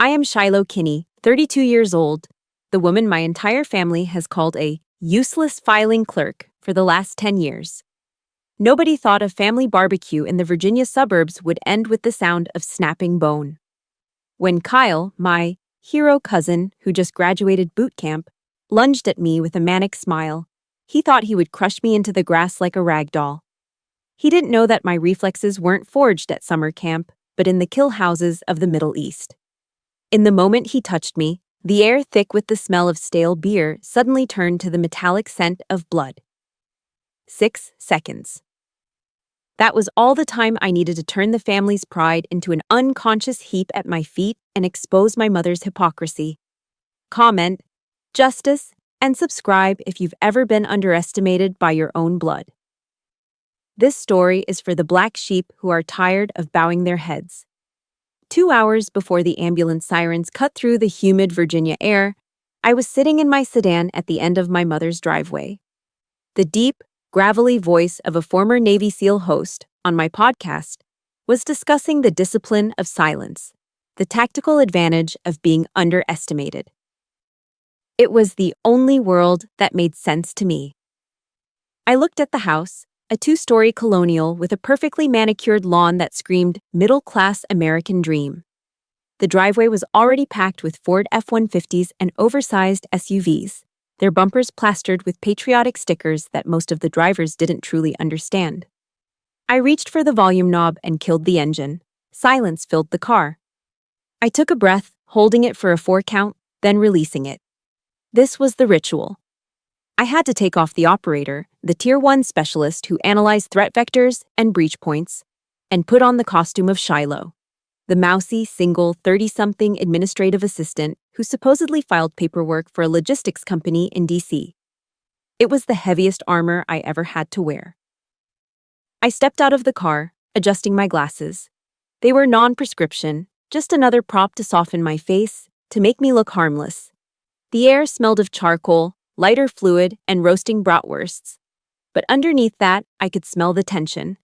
I am Shiloh Kinney, 32 years old, the woman my entire family has called a useless filing clerk for the last 10 years. Nobody thought a family barbecue in the Virginia suburbs would end with the sound of snapping bone. When Kyle, my hero cousin who just graduated boot camp, lunged at me with a manic smile, he thought he would crush me into the grass like a rag doll. He didn't know that my reflexes weren't forged at summer camp, but in the kill houses of the Middle East. In the moment he touched me, the air thick with the smell of stale beer suddenly turned to the metallic scent of blood. 6 seconds. That was all the time I needed to turn the family's pride into an unconscious heap at my feet and expose my mother's hypocrisy. Comment, justice, and subscribe if you've ever been underestimated by your own blood. This story is for the black sheep who are tired of bowing their heads. 2 hours before the ambulance sirens cut through the humid Virginia air, I was sitting in my sedan at the end of my mother's driveway. The deep, gravelly voice of a former Navy SEAL host on my podcast was discussing the discipline of silence, the tactical advantage of being underestimated. It was the only world that made sense to me. I looked at the house, a 2-story colonial with a perfectly manicured lawn that screamed middle-class American dream. The driveway was already packed with Ford F-150s and oversized SUVs, their bumpers plastered with patriotic stickers that most of the drivers didn't truly understand. I reached for the volume knob and killed the engine. Silence filled the car. I took a breath, holding it for a 4 count, then releasing it. This was the ritual. I had to take off the operator, the Tier 1 specialist who analyzed threat vectors and breach points, and put on the costume of Shiloh, the mousy, single, 30-something administrative assistant who supposedly filed paperwork for a logistics company in D.C. It was the heaviest armor I ever had to wear. I stepped out of the car, adjusting my glasses. They were non-prescription, just another prop to soften my face, to make me look harmless. The air smelled of charcoal, lighter fluid, and roasting bratwursts. But underneath that, I could smell the tension.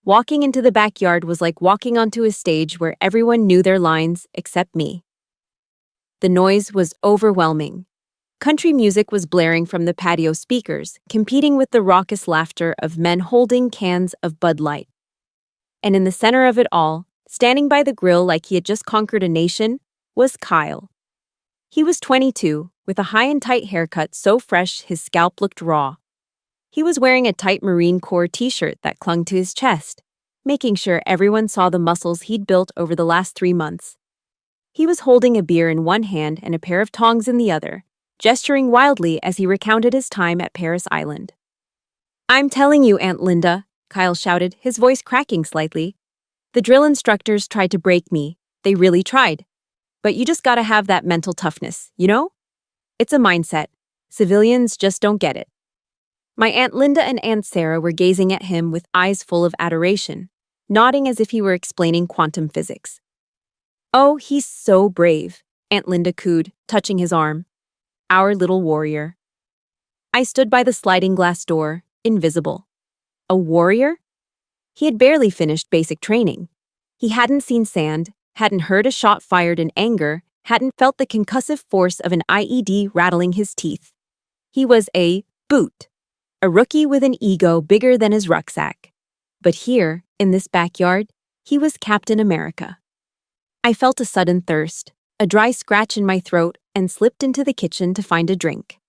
Walking into the backyard was like walking onto a stage where everyone knew their lines except me. The noise was overwhelming. Country music was blaring from the patio speakers, competing with the raucous laughter of men holding cans of Bud Light. And in the center of it all, standing by the grill like he had just conquered a nation, was Kyle. He was 22, with a high and tight haircut so fresh his scalp looked raw. He was wearing a tight Marine Corps t-shirt that clung to his chest, making sure everyone saw the muscles he'd built over the last 3 months. He was holding a beer in one hand and a pair of tongs in the other, gesturing wildly as he recounted his time at Paris Island. "I'm telling you, Aunt Linda," Kyle shouted, his voice cracking slightly. "The drill instructors tried to break me. They really tried. But you just gotta have that mental toughness, you know? It's a mindset. Civilians just don't get it." My Aunt Linda and Aunt Sarah were gazing at him with eyes full of adoration, nodding as if he were explaining quantum physics. "Oh, he's so brave," Aunt Linda cooed, touching his arm. "Our little warrior." I stood by the sliding glass door, invisible. A warrior? He had barely finished basic training. He hadn't seen sand, hadn't heard a shot fired in anger, hadn't felt the concussive force of an IED rattling his teeth. He was a boot, a rookie with an ego bigger than his rucksack. But here, in this backyard, he was Captain America. I felt a sudden thirst, a dry scratch in my throat, and slipped into the kitchen to find a drink.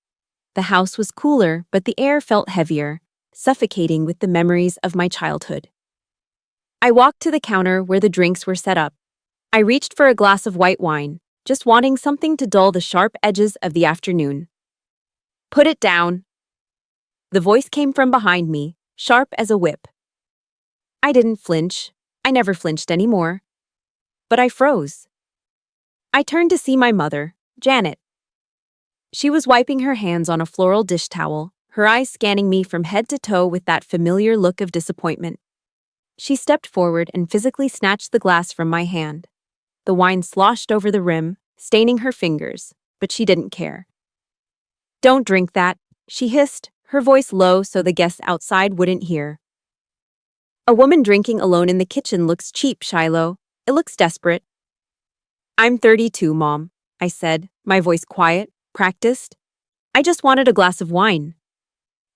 The house was cooler, but the air felt heavier, suffocating with the memories of my childhood. I walked to the counter where the drinks were set up. I reached for a glass of white wine, just wanting something to dull the sharp edges of the afternoon. "Put it down." The voice came from behind me, sharp as a whip. I didn't flinch. I never flinched anymore. But I froze. I turned to see my mother, Janet. She was wiping her hands on a floral dish towel, her eyes scanning me from head to toe with that familiar look of disappointment. She stepped forward and physically snatched the glass from my hand. The wine sloshed over the rim, staining her fingers, but she didn't care. "Don't drink that," she hissed, her voice low so the guests outside wouldn't hear. "A woman drinking alone in the kitchen looks cheap, Shiloh. It looks desperate." I'm 32, Mom, I said, my voice quiet, practiced. I just wanted a glass of wine.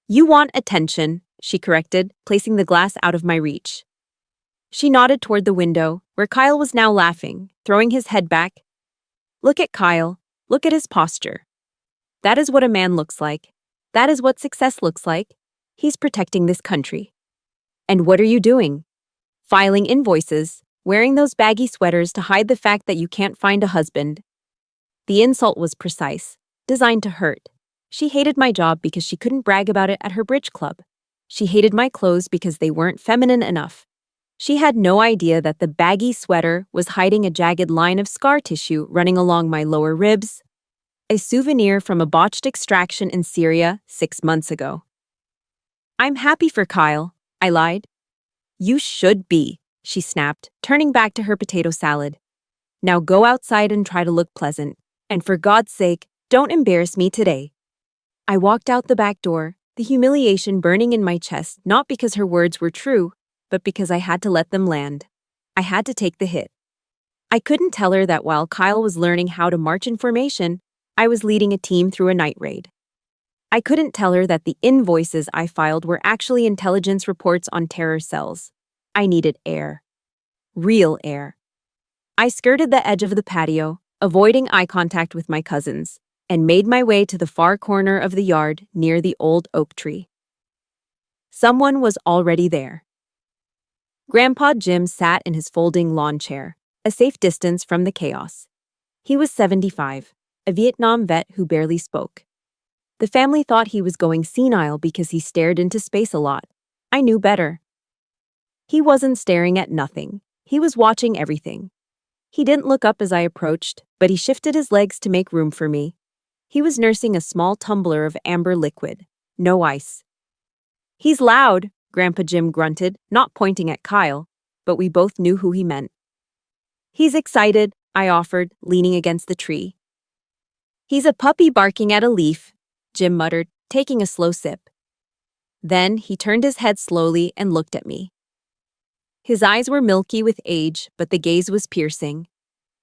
You want attention, she corrected, placing the glass out of my reach. She nodded toward the window, where Kyle was now laughing, throwing his head back. Look at Kyle. Look at his posture. That is what a man looks like. That is what success looks like. He's protecting this country. And what are you doing? Filing invoices, wearing those baggy sweaters to hide the fact that you can't find a husband. The insult was precise, designed to hurt. She hated my job because she couldn't brag about it at her bridge club. She hated my clothes because they weren't feminine enough. She had no idea that the baggy sweater was hiding a jagged line of scar tissue running along my lower ribs, a souvenir from a botched extraction in Syria 6 months ago. I'm happy for Kyle, I lied. You should be, she snapped, turning back to her potato salad. Now go outside and try to look pleasant, and for God's sake, don't embarrass me today. I walked out the back door, the humiliation burning in my chest, not because her words were true, but because I had to let them land. I had to take the hit. I couldn't tell her that while Kyle was learning how to march in formation, I was leading a team through a night raid. I couldn't tell her that the invoices I filed were actually intelligence reports on terror cells. I needed air. Real air. I skirted the edge of the patio, avoiding eye contact with my cousins, and made my way to the far corner of the yard near the old oak tree. Someone was already there. Grandpa Jim sat in his folding lawn chair, a safe distance from the chaos. He was 75, a Vietnam vet who barely spoke. The family thought he was going senile because he stared into space a lot. I knew better. He wasn't staring at nothing. He was watching everything. He didn't look up as I approached, but he shifted his legs to make room for me. He was nursing a small tumbler of amber liquid, no ice. He's loud, Grandpa Jim grunted, not pointing at Kyle, but we both knew who he meant. He's excited, I offered, leaning against the tree. He's a puppy barking at a leaf, Jim muttered, taking a slow sip. Then he turned his head slowly and looked at me. His eyes were milky with age, but the gaze was piercing.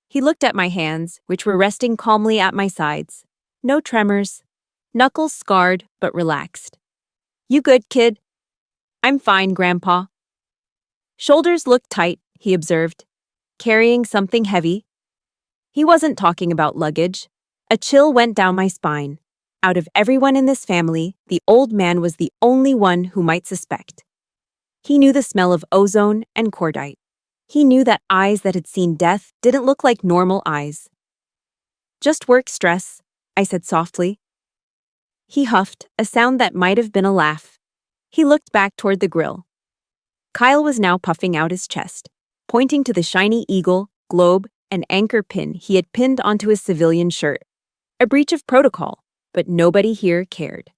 He looked at my hands, which were resting calmly at my sides. No tremors. Knuckles scarred, but relaxed. You good, kid? I'm fine, Grandpa. Shoulders look tight, he observed. Carrying something heavy? He wasn't talking about luggage. A chill went down my spine. Out of everyone in this family, the old man was the only one who might suspect. He knew the smell of ozone and cordite. He knew that eyes that had seen death didn't look like normal eyes. Just work stress, I said softly. He huffed, a sound that might have been a laugh. He looked back toward the grill. Kyle was now puffing out his chest, pointing to the shiny eagle, globe, and anchor pin he had pinned onto his civilian shirt. A breach of protocol, but nobody here cared.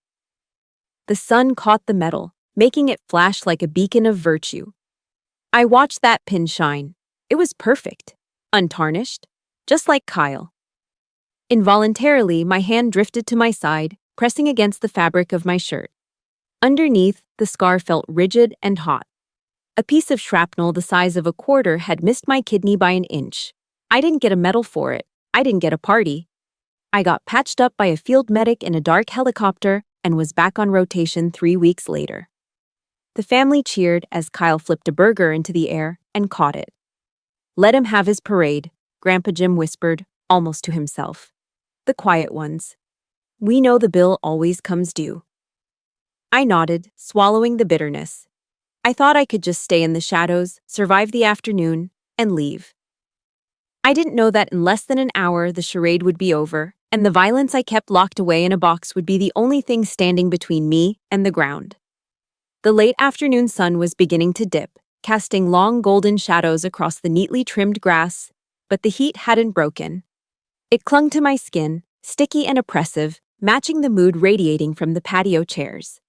The sun caught the metal, making it flash like a beacon of virtue. I watched that pin shine. It was perfect, untarnished, just like Kyle. Involuntarily, my hand drifted to my side, pressing against the fabric of my shirt. Underneath, the scar felt rigid and hot. A piece of shrapnel the size of a quarter had missed my kidney by an inch. I didn't get a medal for it. I didn't get a party. I got patched up by a field medic in a dark helicopter and was back on rotation 3 weeks later. The family cheered as Kyle flipped a burger into the air and caught it. Let him have his parade, Grandpa Jim whispered, almost to himself. The quiet ones. We know the bill always comes due. I nodded, swallowing the bitterness. I thought I could just stay in the shadows, survive the afternoon, and leave. I didn't know that in less than an hour the charade would be over, and the violence I kept locked away in a box would be the only thing standing between me and the ground. The late afternoon sun was beginning to dip, casting long golden shadows across the neatly trimmed grass, but the heat hadn't broken. It clung to my skin, sticky and oppressive, matching the mood radiating from the patio chairs.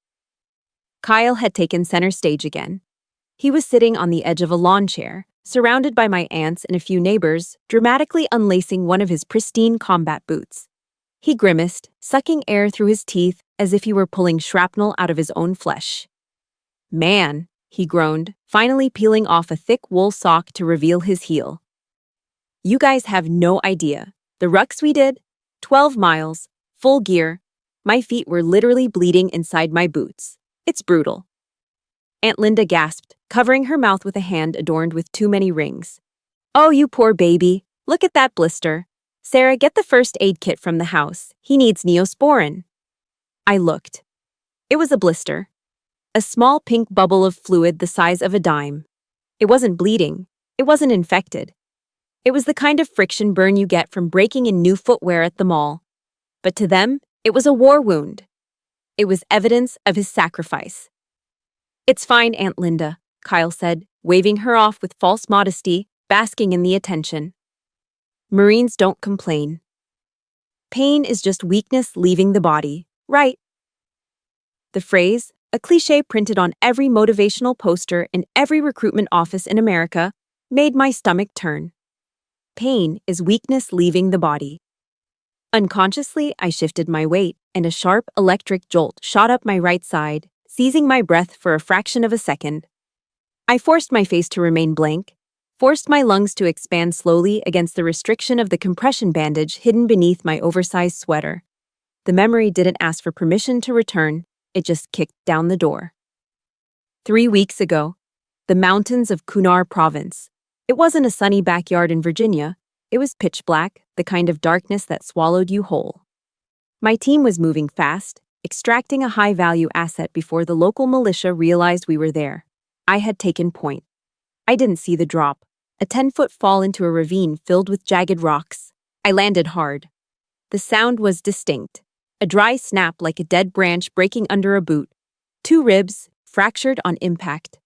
Kyle had taken center stage again. He was sitting on the edge of a lawn chair, surrounded by my aunts and a few neighbors, dramatically unlacing one of his pristine combat boots. He grimaced, sucking air through his teeth as if he were pulling shrapnel out of his own flesh. Man, he groaned, finally peeling off a thick wool sock to reveal his heel. You guys have no idea. The rucks we did? 12 miles, full gear. My feet were literally bleeding inside my boots. It's brutal. Aunt Linda gasped, covering her mouth with a hand adorned with too many rings. Oh, you poor baby. Look at that blister. Sarah, get the first aid kit from the house. He needs Neosporin. I looked. It was a blister. A small pink bubble of fluid the size of a dime. It wasn't bleeding. It wasn't infected. It was the kind of friction burn you get from breaking in new footwear at the mall. But to them, it was a war wound. It was evidence of his sacrifice. It's fine, Aunt Linda, Kyle said, waving her off with false modesty, basking in the attention. Marines don't complain. Pain is just weakness leaving the body, right? The phrase, a cliché printed on every motivational poster in every recruitment office in America, made my stomach turn. Pain is weakness leaving the body. Unconsciously, I shifted my weight, and a sharp electric jolt shot up my right side, seizing my breath for a fraction of a second. I forced my face to remain blank, forced my lungs to expand slowly against the restriction of the compression bandage hidden beneath my oversized sweater. The memory didn't ask for permission to return, it just kicked down the door. 3 weeks ago, the mountains of Kunar Province. It wasn't a sunny backyard in Virginia. It was pitch black, the kind of darkness that swallowed you whole. My team was moving fast, extracting a high-value asset before the local militia realized we were there. I had taken point. I didn't see the drop, a 10-foot fall into a ravine filled with jagged rocks. I landed hard. The sound was distinct, a dry snap like a dead branch breaking under a boot. 2 ribs, fractured on impact.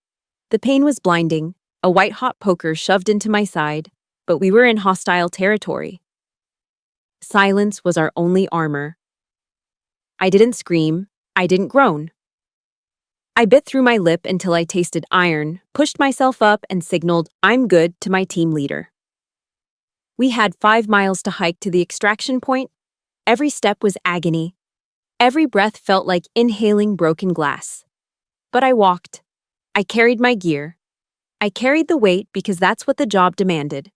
The pain was blinding, a white-hot poker shoved into my side, but we were in hostile territory. Silence was our only armor. I didn't scream, I didn't groan. I bit through my lip until I tasted iron, pushed myself up, and signaled, "I'm good," to my team leader. We had 5 miles to hike to the extraction point. Every step was agony. Every breath felt like inhaling broken glass. But I walked. I carried my gear. I carried the weight because that's what the job demanded.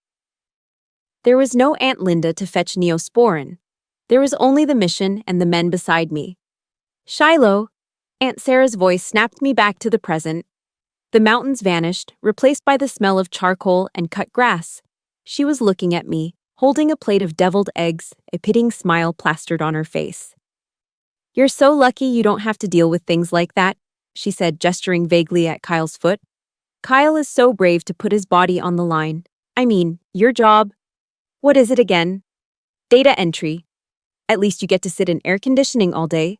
There was no Aunt Linda to fetch Neosporin. There was only the mission and the men beside me. Shiloh, Aunt Sarah's voice snapped me back to the present. The mountains vanished, replaced by the smell of charcoal and cut grass. She was looking at me, holding a plate of deviled eggs, a pitying smile plastered on her face. "You're so lucky you don't have to deal with things like that," she said, gesturing vaguely at Kyle's foot. "Kyle is so brave to put his body on the line. I mean, your job. What is it again? Data entry. At least you get to sit in air conditioning all day.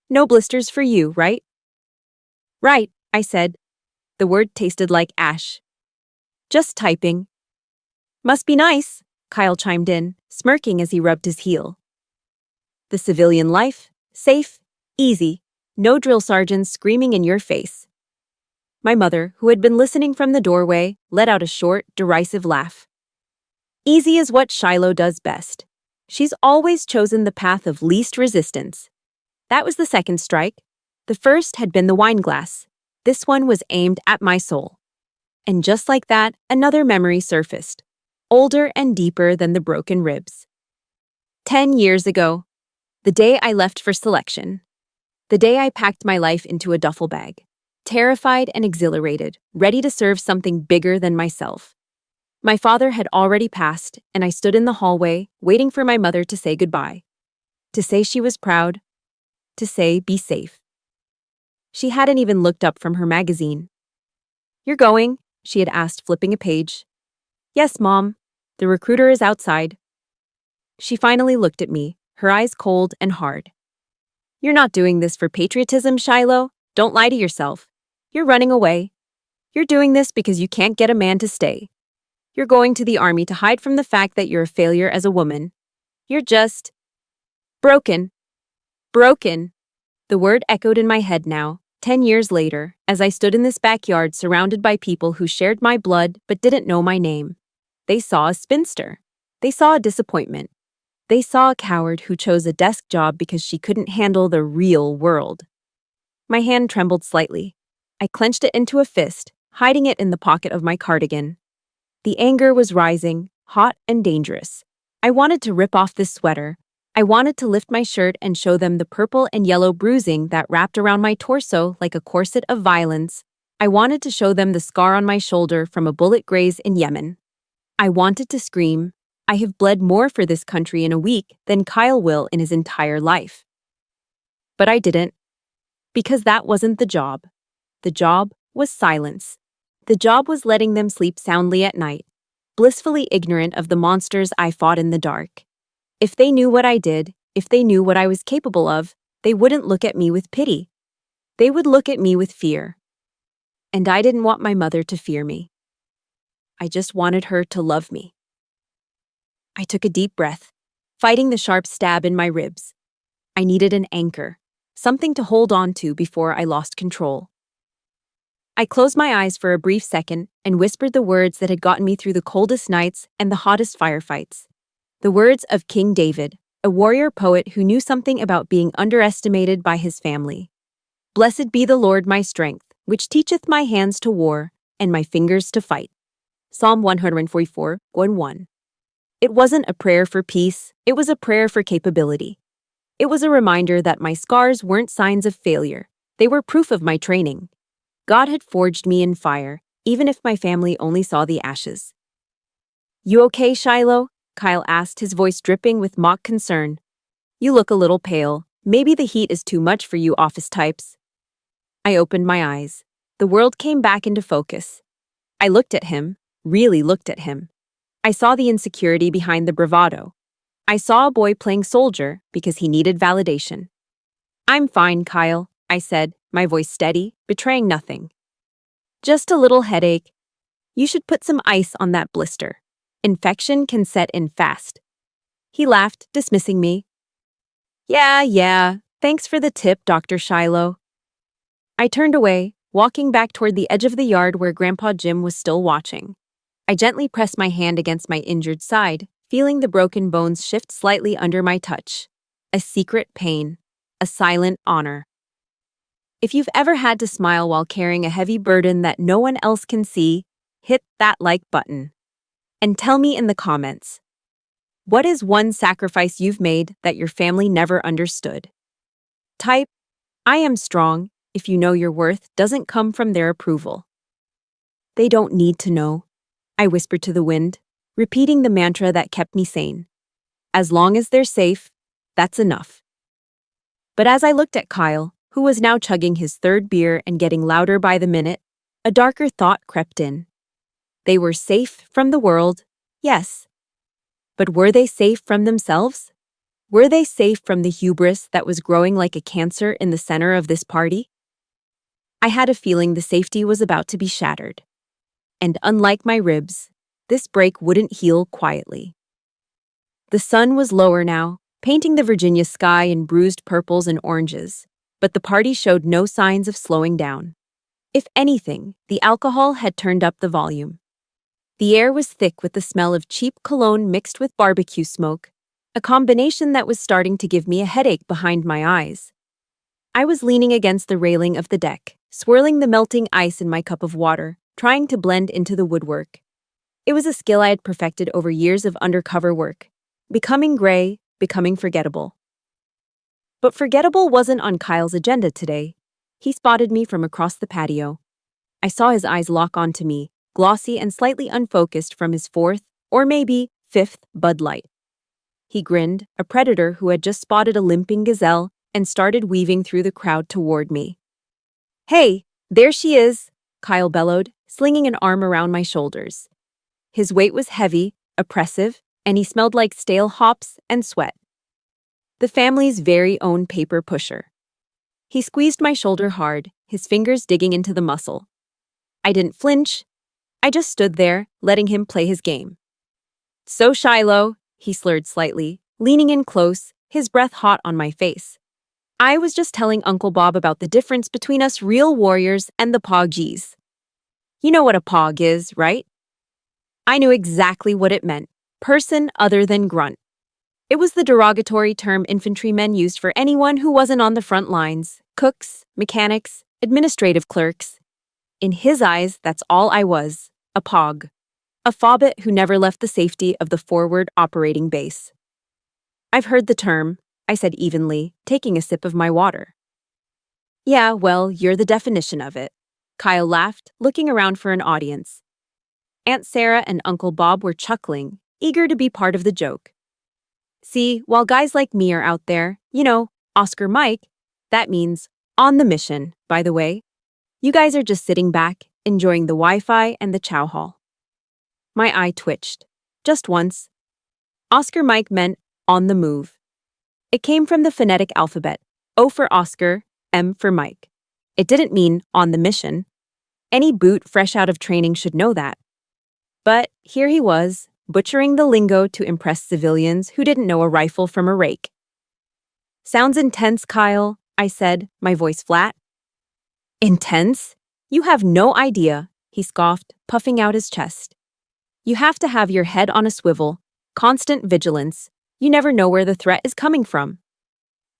No blisters for you, right?" "Right," I said. The word tasted like ash. "Just typing." "Must be nice," Kyle chimed in, smirking as he rubbed his heel. "The civilian life, safe, easy, no drill sergeants screaming in your face." My mother, who had been listening from the doorway, let out a short, derisive laugh. "Easy is what Shiloh does best. She's always chosen the path of least resistance." That was the second strike. The first had been the wine glass. This one was aimed at my soul. And just like that, another memory surfaced, older and deeper than the broken ribs. 10 years ago, the day I left for selection. The day I packed my life into a duffel bag, terrified and exhilarated, ready to serve something bigger than myself. My father had already passed, and I stood in the hallway, waiting for my mother to say goodbye. To say she was proud. To say, be safe. She hadn't even looked up from her magazine. "You're going?" she had asked, flipping a page. "Yes, Mom. The recruiter is outside." She finally looked at me, her eyes cold and hard. "You're not doing this for patriotism, Shiloh. Don't lie to yourself. You're running away. You're doing this because you can't get a man to stay. You're going to the army to hide from the fact that you're a failure as a woman. You're just broken. Broken." The word echoed in my head now, 10 years later, as I stood in this backyard surrounded by people who shared my blood but didn't know my name. They saw a spinster. They saw a disappointment. They saw a coward who chose a desk job because she couldn't handle the real world. My hand trembled slightly. I clenched it into a fist, hiding it in the pocket of my cardigan. The anger was rising, hot and dangerous. I wanted to rip off this sweater. I wanted to lift my shirt and show them the purple and yellow bruising that wrapped around my torso like a corset of violence. I wanted to show them the scar on my shoulder from a bullet graze in Yemen. I wanted to scream, I have bled more for this country in a week than Kyle will in his entire life. But I didn't. Because that wasn't the job. The job was silence. The job was letting them sleep soundly at night, blissfully ignorant of the monsters I fought in the dark. If they knew what I did, if they knew what I was capable of, they wouldn't look at me with pity. They would look at me with fear. And I didn't want my mother to fear me. I just wanted her to love me. I took a deep breath, fighting the sharp stab in my ribs. I needed an anchor, something to hold on to before I lost control. I closed my eyes for a brief second and whispered the words that had gotten me through the coldest nights and the hottest firefights. The words of King David, a warrior poet who knew something about being underestimated by his family. Blessed be the Lord my strength, which teacheth my hands to war and my fingers to fight. Psalm 144, 1. It wasn't a prayer for peace, it was a prayer for capability. It was a reminder that my scars weren't signs of failure, they were proof of my training. God had forged me in fire, even if my family only saw the ashes. You okay, Shiloh? Kyle asked, his voice dripping with mock concern. You look a little pale. Maybe the heat is too much for you office types. I opened my eyes. The world came back into focus. I looked at him, really looked at him. I saw the insecurity behind the bravado. I saw a boy playing soldier because he needed validation. I'm fine, Kyle, I said, my voice steady, betraying nothing. Just a little headache. You should put some ice on that blister. Infection can set in fast. He laughed, dismissing me. Yeah, thanks for the tip, Dr. Shiloh. I turned away, walking back toward the edge of the yard where Grandpa Jim was still watching. I gently pressed my hand against my injured side, feeling the broken bones shift slightly under my touch. A secret pain, a silent honor. If you've ever had to smile while carrying a heavy burden that no one else can see, hit that like button. And tell me in the comments, what is one sacrifice you've made that your family never understood? Type, I am strong, if you know your worth doesn't come from their approval. They don't need to know, I whispered to the wind, repeating the mantra that kept me sane. As long as they're safe, that's enough. But as I looked at Kyle, who was now chugging his third beer and getting louder by the minute, a darker thought crept in. They were safe from the world, yes. But were they safe from themselves? Were they safe from the hubris that was growing like a cancer in the center of this party? I had a feeling the safety was about to be shattered. And unlike my ribs, this break wouldn't heal quietly. The sun was lower now, painting the Virginia sky in bruised purples and oranges. But the party showed no signs of slowing down. If anything, the alcohol had turned up the volume. The air was thick with the smell of cheap cologne mixed with barbecue smoke, a combination that was starting to give me a headache behind my eyes. I was leaning against the railing of the deck, swirling the melting ice in my cup of water, trying to blend into the woodwork. It was a skill I had perfected over years of undercover work, becoming gray, becoming forgettable. But forgettable wasn't on Kyle's agenda today. He spotted me from across the patio. I saw his eyes lock onto me, glossy and slightly unfocused from his fourth, or maybe fifth, Bud Light. He grinned, a predator who had just spotted a limping gazelle, and started weaving through the crowd toward me. Hey, there she is, Kyle bellowed, slinging an arm around my shoulders. His weight was heavy, oppressive, and he smelled like stale hops and sweat. The family's very own paper pusher. He squeezed my shoulder hard, his fingers digging into the muscle. I didn't flinch. I just stood there, letting him play his game. So Shiloh, he slurred slightly, leaning in close, his breath hot on my face. I was just telling Uncle Bob about the difference between us real warriors and the POGs. You know what a POG is, right? I knew exactly what it meant. Person other than grunt. It was the derogatory term infantrymen used for anyone who wasn't on the front lines, cooks, mechanics, administrative clerks. In his eyes, that's all I was, a POG. A fobbit who never left the safety of the forward operating base. I've heard the term, I said evenly, taking a sip of my water. Yeah, well, you're the definition of it. Kyle laughed, looking around for an audience. Aunt Sarah and Uncle Bob were chuckling, eager to be part of the joke. See, while guys like me are out there, Oscar Mike, that means on the mission, by the way. You guys are just sitting back, enjoying the Wi-Fi and the chow hall. My eye twitched. Just once. Oscar Mike meant on the move. It came from the phonetic alphabet, O for Oscar, M for Mike. It didn't mean on the mission. Any boot fresh out of training should know that. But here he was, butchering the lingo to impress civilians who didn't know a rifle from a rake. Sounds intense, Kyle, I said, my voice flat. Intense? You have no idea, he scoffed, puffing out his chest. You have to have your head on a swivel, constant vigilance. You never know where the threat is coming from.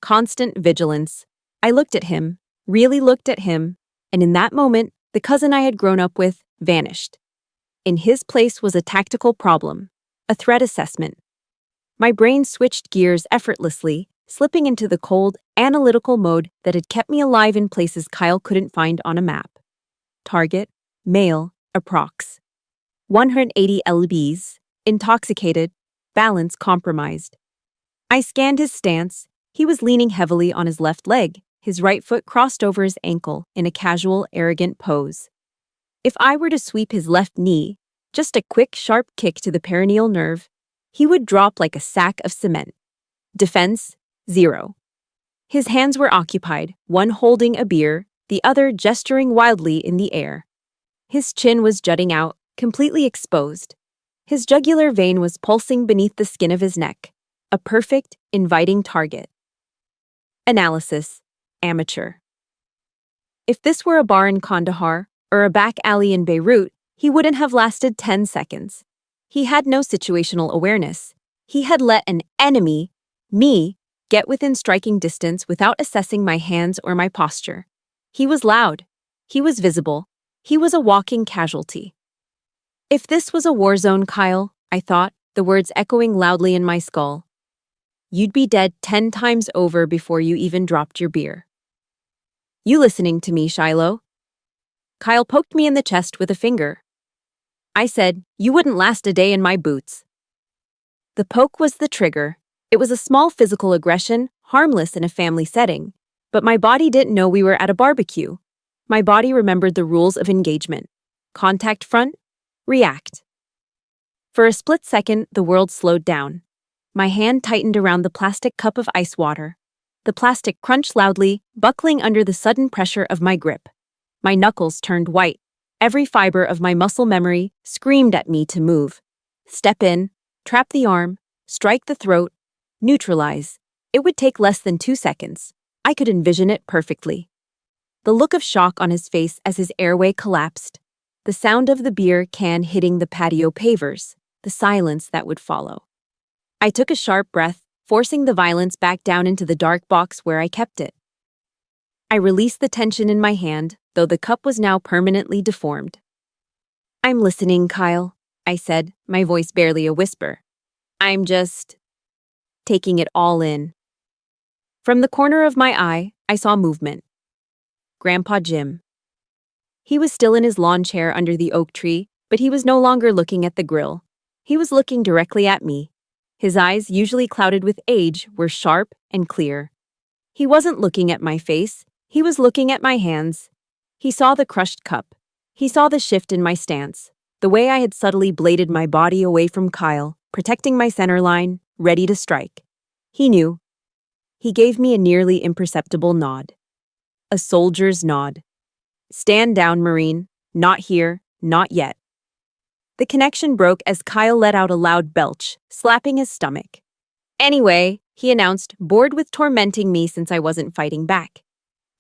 Constant vigilance. I looked at him, really looked at him, and in that moment, the cousin I had grown up with vanished. In his place was a tactical problem, a threat assessment. My brain switched gears effortlessly, slipping into the cold, analytical mode that had kept me alive in places Kyle couldn't find on a map. Target, male, approx. 180 lbs, intoxicated, balance compromised. I scanned his stance. He was leaning heavily on his left leg, his right foot crossed over his ankle in a casual, arrogant pose. If I were to sweep his left knee, just a quick, sharp kick to the perineal nerve, he would drop like a sack of cement. Defense, 0. His hands were occupied, one holding a beer, the other gesturing wildly in the air. His chin was jutting out, completely exposed. His jugular vein was pulsing beneath the skin of his neck, a perfect, inviting target. Analysis, amateur. If this were a bar in Kandahar or a back alley in Beirut, he wouldn't have lasted 10 seconds. He had no situational awareness. He had let an enemy, me, get within striking distance without assessing my hands or my posture. He was loud. He was visible. He was a walking casualty. If this was a war zone, Kyle, I thought, the words echoing loudly in my skull, you'd be dead 10 times over before you even dropped your beer. You listening to me, Shiloh? Kyle poked me in the chest with a finger. I said, you wouldn't last a day in my boots. The poke was the trigger. It was a small physical aggression, harmless in a family setting, but my body didn't know we were at a barbecue. My body remembered the rules of engagement. Contact front, react. For a split second, the world slowed down. My hand tightened around the plastic cup of ice water. The plastic crunched loudly, buckling under the sudden pressure of my grip. My knuckles turned white. Every fiber of my muscle memory screamed at me to move. Step in, trap the arm, strike the throat, neutralize. It would take less than 2 seconds. I could envision it perfectly. The look of shock on his face as his airway collapsed. The sound of the beer can hitting the patio pavers. The silence that would follow. I took a sharp breath, forcing the violence back down into the dark box where I kept it. I released the tension in my hand, though the cup was now permanently deformed. I'm listening, Kyle, I said, my voice barely a whisper. I'm just taking it all in. From the corner of my eye, I saw movement. Grandpa Jim. He was still in his lawn chair under the oak tree, but he was no longer looking at the grill. He was looking directly at me. His eyes, usually clouded with age, were sharp and clear. He wasn't looking at my face. He was looking at my hands. He saw the crushed cup. He saw the shift in my stance, the way I had subtly bladed my body away from Kyle, protecting my center line, ready to strike. He knew. He gave me a nearly imperceptible nod. A soldier's nod. Stand down, Marine. Not here, not yet. The connection broke as Kyle let out a loud belch, slapping his stomach. Anyway, he announced, bored with tormenting me since I wasn't fighting back.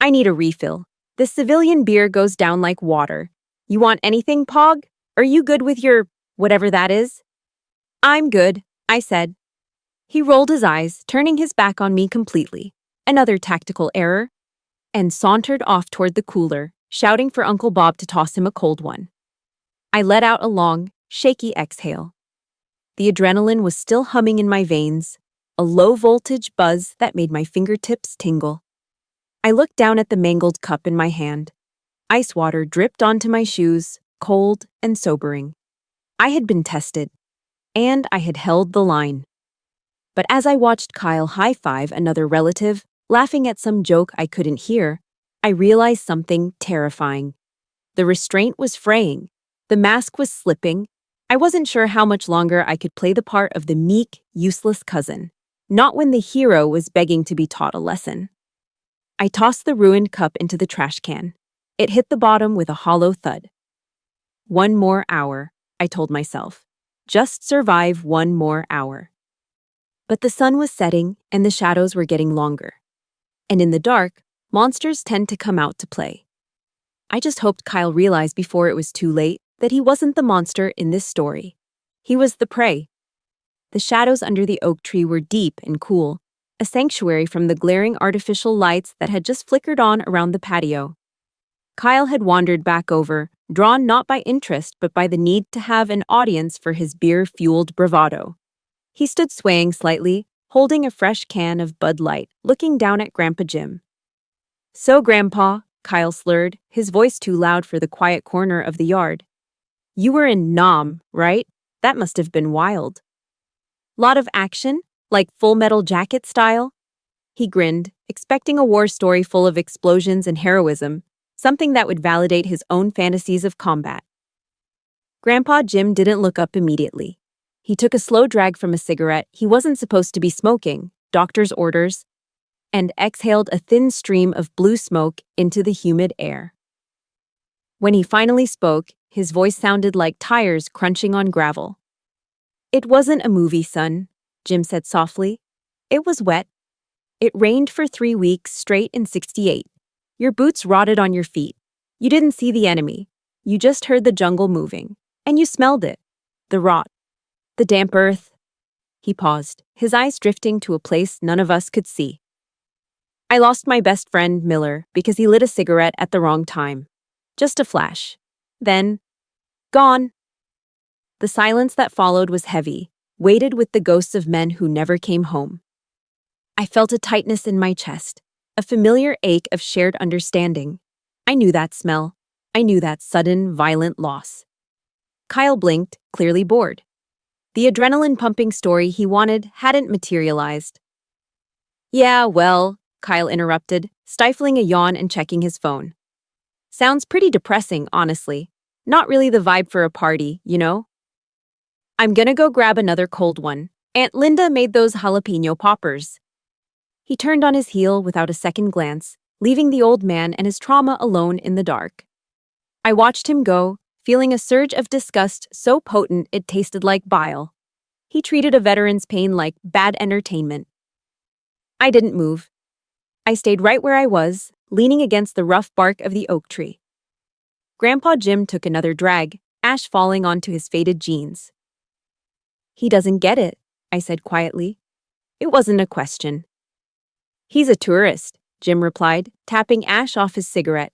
I need a refill. This civilian beer goes down like water. You want anything, Pog? Are you good with your whatever that is? I'm good, I said. He rolled his eyes, turning his back on me completely. Another tactical error. And sauntered off toward the cooler, shouting for Uncle Bob to toss him a cold one. I let out a long, shaky exhale. The adrenaline was still humming in my veins, a low-voltage buzz that made my fingertips tingle. I looked down at the mangled cup in my hand. Ice water dripped onto my shoes, cold and sobering. I had been tested, and I had held the line. But as I watched Kyle high-five another relative, laughing at some joke I couldn't hear, I realized something terrifying. The restraint was fraying. The mask was slipping. I wasn't sure how much longer I could play the part of the meek, useless cousin, not when the hero was begging to be taught a lesson. I tossed the ruined cup into the trash can. It hit the bottom with a hollow thud. 1 more hour, I told myself. Just survive 1 more hour. But the sun was setting and the shadows were getting longer. And in the dark, monsters tend to come out to play. I just hoped Kyle realized before it was too late that he wasn't the monster in this story. He was the prey. The shadows under the oak tree were deep and cool, a sanctuary from the glaring artificial lights that had just flickered on around the patio. Kyle had wandered back over, drawn not by interest but by the need to have an audience for his beer-fueled bravado. He stood swaying slightly, holding a fresh can of Bud Light, looking down at Grandpa Jim. "So, Grandpa," Kyle slurred, his voice too loud for the quiet corner of the yard. "You were in Nam, right? That must have been wild." "Lot of action? Like Full Metal Jacket style?" He grinned, expecting a war story full of explosions and heroism, something that would validate his own fantasies of combat. Grandpa Jim didn't look up immediately. He took a slow drag from a cigarette he wasn't supposed to be smoking, doctor's orders, and exhaled a thin stream of blue smoke into the humid air. When he finally spoke, his voice sounded like tires crunching on gravel. "It wasn't a movie, son," Jim said softly. "It was wet. It rained for 3 weeks straight in '68. Your boots rotted on your feet. You didn't see the enemy. You just heard the jungle moving. And you smelled it. The rot. The damp earth." He paused, his eyes drifting to a place none of us could see. "I lost my best friend, Miller, because he lit a cigarette at the wrong time. Just a flash. Then, gone." The silence that followed was heavy, weighted with the ghosts of men who never came home. I felt a tightness in my chest, a familiar ache of shared understanding. I knew that smell. I knew that sudden, violent loss. Kyle blinked, clearly bored. The adrenaline-pumping story he wanted hadn't materialized. "Yeah, well," Kyle interrupted, stifling a yawn and checking his phone. "Sounds pretty depressing, honestly. Not really the vibe for a party, you know? I'm gonna go grab another cold one. Aunt Linda made those jalapeno poppers." He turned on his heel without a second glance, leaving the old man and his trauma alone in the dark. I watched him go, feeling a surge of disgust so potent it tasted like bile. He treated a veteran's pain like bad entertainment. I didn't move. I stayed right where I was, leaning against the rough bark of the oak tree. Grandpa Jim took another drag, ash falling onto his faded jeans. "He doesn't get it," I said quietly. It wasn't a question. "He's a tourist," Jim replied, tapping ash off his cigarette.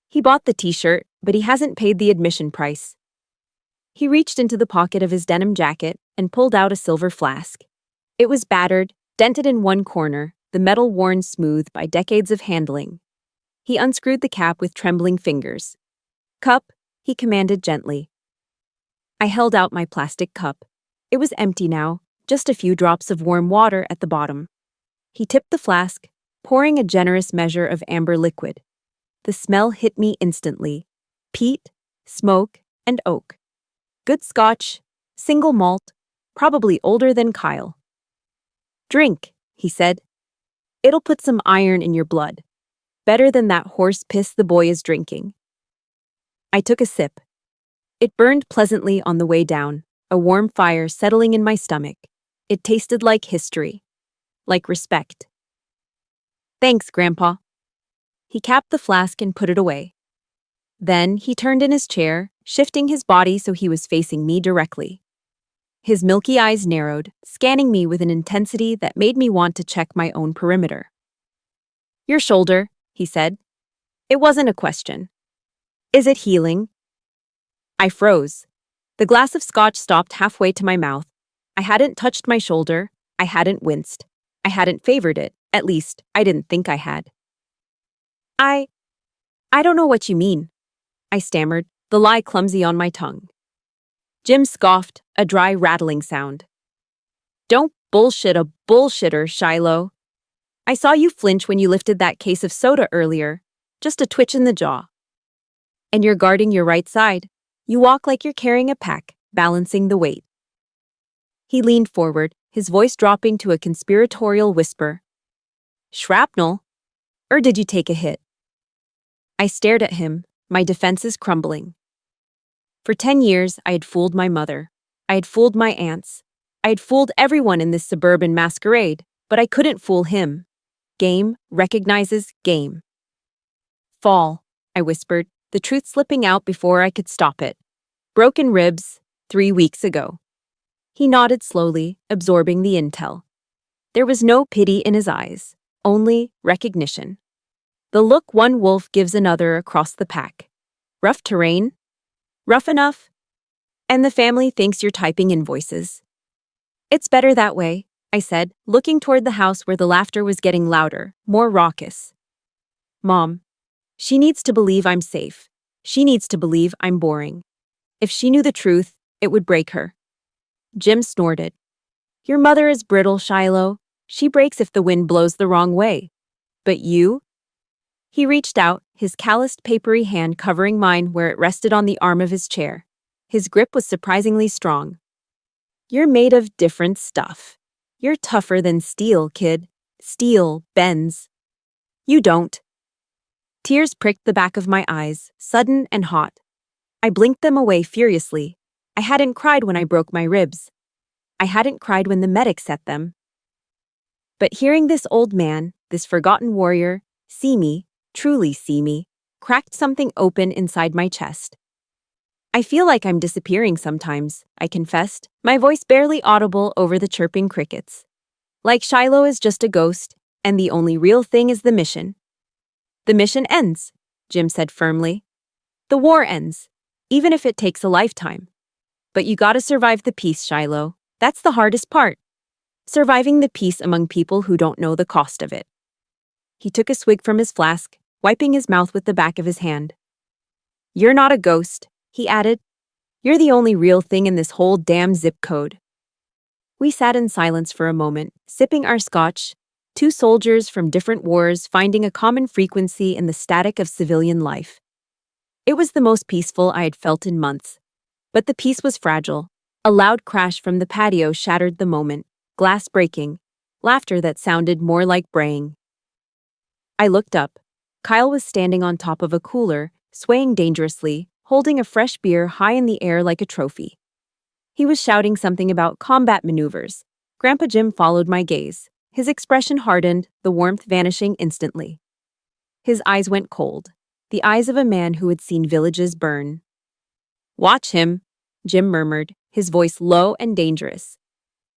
"He bought the t-shirt, but he hasn't paid the admission price." He reached into the pocket of his denim jacket and pulled out a silver flask. It was battered, dented in one corner, the metal worn smooth by decades of handling. He unscrewed the cap with trembling fingers. "Cup," he commanded gently. I held out my plastic cup. It was empty now, just a few drops of warm water at the bottom. He tipped the flask, pouring a generous measure of amber liquid. The smell hit me instantly. Peat, smoke, and oak. Good Scotch, single malt, probably older than Kyle. "Drink," he said. "It'll put some iron in your blood. Better than that horse piss the boy is drinking." I took a sip. It burned pleasantly on the way down, a warm fire settling in my stomach. It tasted like history, like respect. "Thanks, Grandpa." He capped the flask and put it away. Then he turned in his chair, shifting his body so he was facing me directly. His milky eyes narrowed, scanning me with an intensity that made me want to check my own perimeter. "Your shoulder," he said. It wasn't a question. "Is it healing?" I froze. The glass of scotch stopped halfway to my mouth. I hadn't touched my shoulder. I hadn't winced. I hadn't favored it. At least, I didn't think I had. I don't know what you mean, I stammered, the lie clumsy on my tongue. Jim scoffed, a dry rattling sound. Don't bullshit a bullshitter, Shiloh. I saw you flinch when you lifted that case of soda earlier. Just a twitch in the jaw. And you're guarding your right side. You walk like you're carrying a pack, balancing the weight. He leaned forward, his voice dropping to a conspiratorial whisper. Shrapnel? Or did you take a hit? I stared at him, my defenses crumbling. For 10 years, I had fooled my mother. I had fooled my aunts. I had fooled everyone in this suburban masquerade, but I couldn't fool him. Game recognizes game. Fall, I whispered, the truth slipping out before I could stop it. Broken ribs, 3 weeks ago. He nodded slowly, absorbing the intel. There was no pity in his eyes, only recognition. The look one wolf gives another across the pack. Rough terrain? Rough enough? And the family thinks you're typing invoices. It's better that way, I said, looking toward the house where the laughter was getting louder, more raucous. Mom. She needs to believe I'm safe. She needs to believe I'm boring. If she knew the truth, it would break her. Jim snorted. Your mother is brittle, Shiloh. She breaks if the wind blows the wrong way. But you? He reached out, his calloused, papery hand covering mine where it rested on the arm of his chair. His grip was surprisingly strong. You're made of different stuff. You're tougher than steel, kid. Steel bends. You don't. Tears pricked the back of my eyes, sudden and hot. I blinked them away furiously. I hadn't cried when I broke my ribs. I hadn't cried when the medic set them. But hearing this old man, this forgotten warrior, see me, truly see me, cracked something open inside my chest. I feel like I'm disappearing sometimes, I confessed, my voice barely audible over the chirping crickets. Like Shiloh is just a ghost, and the only real thing is the mission. The mission ends, Jim said firmly. The war ends, even if it takes a lifetime. But you gotta survive the peace, Shiloh. That's the hardest part. Surviving the peace among people who don't know the cost of it. He took a swig from his flask, wiping his mouth with the back of his hand. You're not a ghost, he added. You're the only real thing in this whole damn zip code. We sat in silence for a moment, sipping our scotch, two soldiers from different wars finding a common frequency in the static of civilian life. It was the most peaceful I had felt in months. But the peace was fragile. A loud crash from the patio shattered the moment, glass breaking, laughter that sounded more like braying. I looked up. Kyle was standing on top of a cooler, swaying dangerously, holding a fresh beer high in the air like a trophy. He was shouting something about combat maneuvers. Grandpa Jim followed my gaze. His expression hardened, the warmth vanishing instantly. His eyes went cold, the eyes of a man who had seen villages burn. Watch him, Jim murmured, his voice low and dangerous.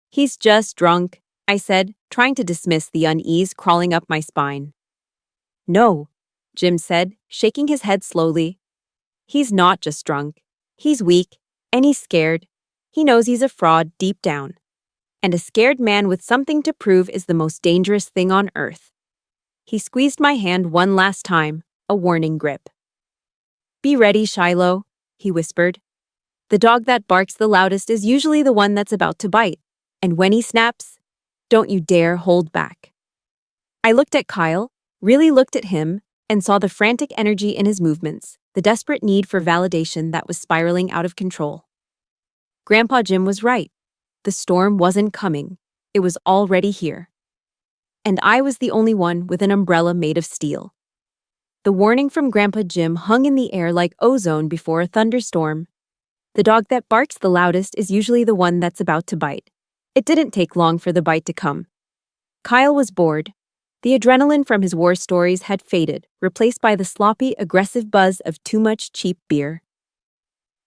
He's just drunk, I said, trying to dismiss the unease crawling up my spine. No, Jim said, shaking his head slowly. He's not just drunk. He's weak, and he's scared. He knows he's a fraud deep down. And a scared man with something to prove is the most dangerous thing on earth. He squeezed my hand one last time, a warning grip. Be ready, Shiloh, he whispered. The dog that barks the loudest is usually the one that's about to bite. And when he snaps, don't you dare hold back. I looked at Kyle, really looked at him, and saw the frantic energy in his movements, the desperate need for validation that was spiraling out of control. Grandpa Jim was right. The storm wasn't coming. It was already here. And I was the only one with an umbrella made of steel. The warning from Grandpa Jim hung in the air like ozone before a thunderstorm. The dog that barks the loudest is usually the one that's about to bite. It didn't take long for the bite to come. Kyle was bored. The adrenaline from his war stories had faded, replaced by the sloppy, aggressive buzz of too much cheap beer.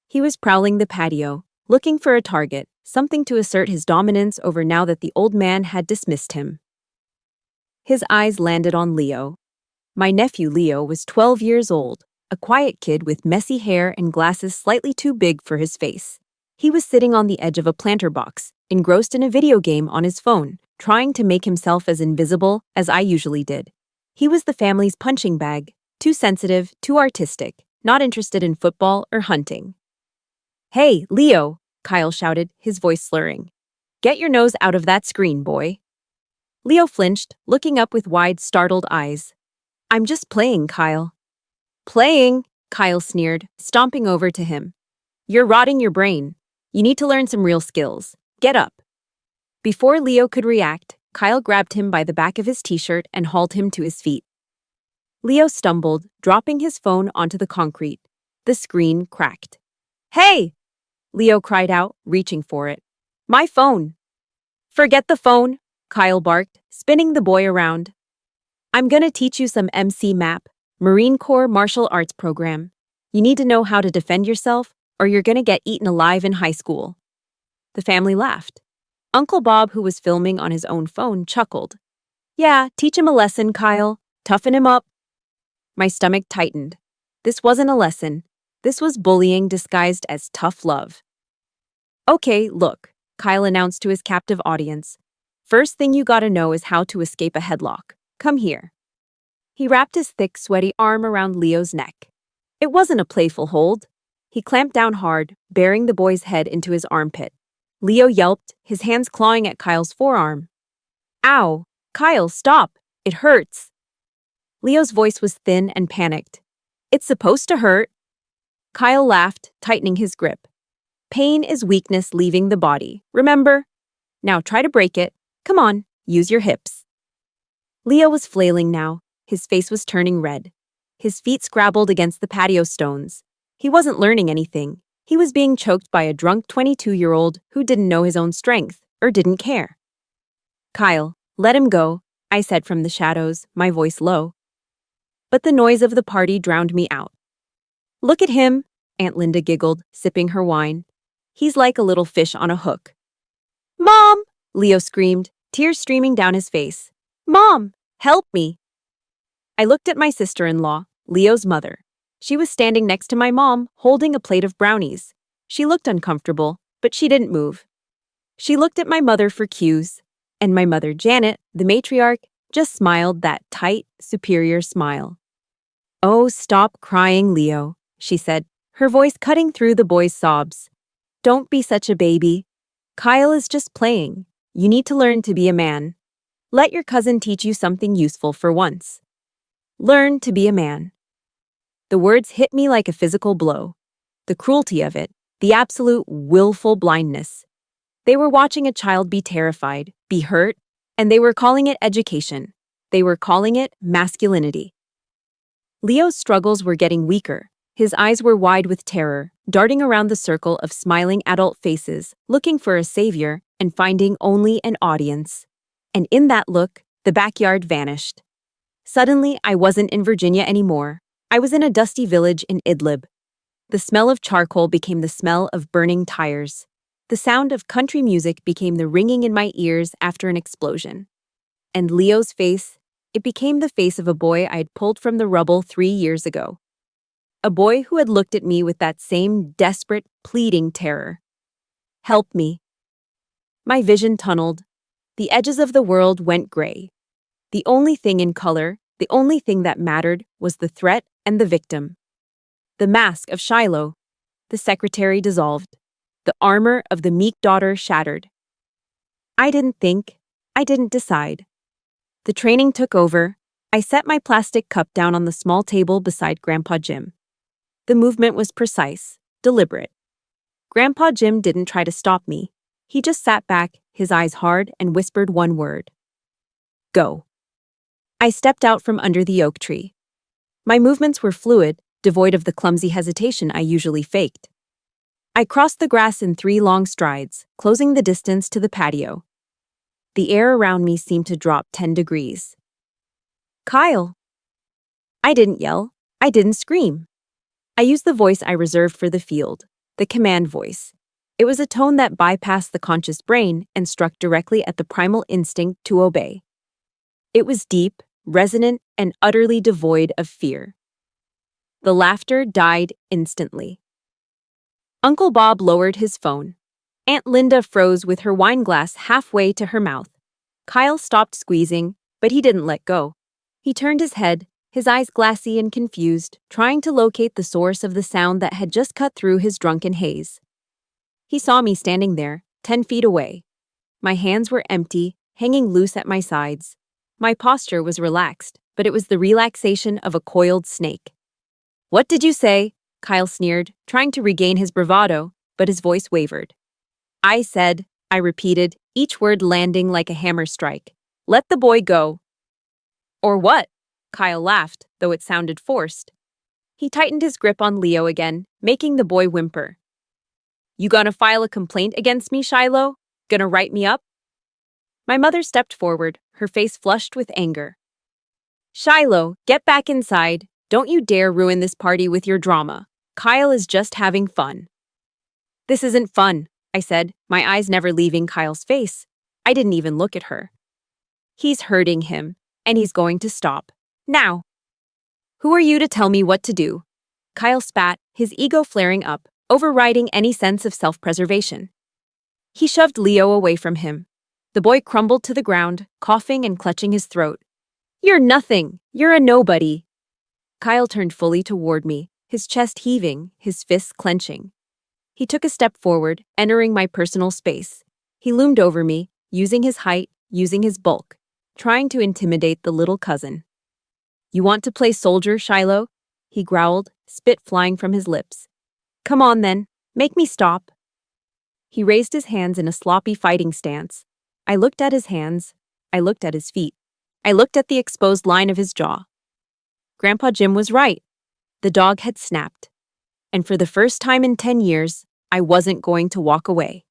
He was prowling the patio, looking for a target, something to assert his dominance over now that the old man had dismissed him. His eyes landed on Leo. My nephew Leo was 12 years old, a quiet kid with messy hair and glasses slightly too big for his face. He was sitting on the edge of a planter box, engrossed in a video game on his phone, trying to make himself as invisible as I usually did. He was the family's punching bag, too sensitive, too artistic, not interested in football or hunting. "Hey, Leo," Kyle shouted, his voice slurring. "Get your nose out of that screen, boy." Leo flinched, looking up with wide, startled eyes. "I'm just playing, Kyle." "Playing?" Kyle sneered, stomping over to him. "You're rotting your brain. You need to learn some real skills. Get up." Before Leo could react, Kyle grabbed him by the back of his t-shirt and hauled him to his feet. Leo stumbled, dropping his phone onto the concrete. The screen cracked. "Hey!" Leo cried out, reaching for it. "My phone!" "Forget the phone," Kyle barked, spinning the boy around. "I'm gonna teach you some MC MAP, Marine Corps Martial Arts Program. You need to know how to defend yourself, or you're gonna get eaten alive in high school." The family laughed. Uncle Bob, who was filming on his own phone, chuckled. "Yeah, teach him a lesson, Kyle. Toughen him up." My stomach tightened. This wasn't a lesson. This was bullying disguised as tough love. "Okay, look," Kyle announced to his captive audience. "First thing you gotta know is how to escape a headlock. Come here." He wrapped his thick, sweaty arm around Leo's neck. It wasn't a playful hold. He clamped down hard, bearing the boy's head into his armpit. Leo yelped, his hands clawing at Kyle's forearm. "Ow! Kyle, stop! It hurts!" Leo's voice was thin and panicked. "It's supposed to hurt." Kyle laughed, tightening his grip. "Pain is weakness leaving the body, remember? Now try to break it. Come on, use your hips." Leo was flailing now. His face was turning red. His feet scrabbled against the patio stones. He wasn't learning anything. He was being choked by a drunk 22-year-old who didn't know his own strength or didn't care. "Kyle, let him go," I said from the shadows, my voice low. But the noise of the party drowned me out. "Look at him," Aunt Linda giggled, sipping her wine. "He's like a little fish on a hook." "Mom!" Leo screamed, tears streaming down his face. "Mom, help me!" I looked at my sister-in-law, Leo's mother. She was standing next to my mom, holding a plate of brownies. She looked uncomfortable, but she didn't move. She looked at my mother for cues, and my mother, Janet, the matriarch, just smiled that tight, superior smile. "Oh, stop crying, Leo," she said, her voice cutting through the boy's sobs. "Don't be such a baby. Kyle is just playing. You need to learn to be a man. Let your cousin teach you something useful for once. Learn to be a man." The words hit me like a physical blow. The cruelty of it, the absolute willful blindness. They were watching a child be terrified, be hurt, and they were calling it education. They were calling it masculinity. Leo's struggles were getting weaker. His eyes were wide with terror, darting around the circle of smiling adult faces, looking for a savior and finding only an audience. And in that look, the backyard vanished. Suddenly, I wasn't in Virginia anymore. I was in a dusty village in Idlib. The smell of charcoal became the smell of burning tires. The sound of country music became the ringing in my ears after an explosion. And Leo's face, it became the face of a boy I had pulled from the rubble 3 years ago. A boy who had looked at me with that same desperate, pleading terror. "Help me." My vision tunneled. The edges of the world went gray. The only thing in color, the only thing that mattered, was the threat and the victim. The mask of Shiloh. The secretary dissolved. The armor of the meek daughter shattered. I didn't think. I didn't decide. The training took over. I set my plastic cup down on the small table beside Grandpa Jim. The movement was precise, deliberate. Grandpa Jim didn't try to stop me. He just sat back, his eyes hard, and whispered one word. "Go." I stepped out from under the oak tree. My movements were fluid, devoid of the clumsy hesitation I usually faked. I crossed the grass in 3 long strides, closing the distance to the patio. The air around me seemed to drop 10 degrees. "Kyle!" I didn't yell. I didn't scream. I used the voice I reserved for the field, the command voice. It was a tone that bypassed the conscious brain and struck directly at the primal instinct to obey. It was deep, resonant, and utterly devoid of fear. The laughter died instantly. Uncle Bob lowered his phone. Aunt Linda froze with her wine glass halfway to her mouth. Kyle stopped squeezing, but he didn't let go. He turned his head, his eyes glassy and confused, trying to locate the source of the sound that had just cut through his drunken haze. He saw me standing there, 10 feet away. My hands were empty, hanging loose at my sides. My posture was relaxed, but it was the relaxation of a coiled snake. "What did you say?" Kyle sneered, trying to regain his bravado, but his voice wavered. I repeated, each word landing like a hammer strike. "Let the boy go." "Or what?" Kyle laughed, though it sounded forced. He tightened his grip on Leo again, making the boy whimper. "You gonna file a complaint against me, Shiloh? Gonna write me up?" My mother stepped forward, her face flushed with anger. "Shiloh, get back inside. Don't you dare ruin this party with your drama. Kyle is just having fun." "This isn't fun," I said, my eyes never leaving Kyle's face. I didn't even look at her. "He's hurting him, and he's going to stop. Now." "Who are you to tell me what to do?" Kyle spat, his ego flaring up, overriding any sense of self-preservation. He shoved Leo away from him. The boy crumbled to the ground, coughing and clutching his throat. "You're nothing. You're a nobody." Kyle turned fully toward me, his chest heaving, his fists clenching. He took a step forward, entering my personal space. He loomed over me, using his height, using his bulk, trying to intimidate the little cousin. "You want to play soldier, Shiloh?" He growled, spit flying from his lips. "Come on then, make me stop." He raised his hands in a sloppy fighting stance. I looked at his hands. I looked at his feet. I looked at the exposed line of his jaw. Grandpa Jim was right. The dog had snapped. And for the first time in 10 years, I wasn't going to walk away.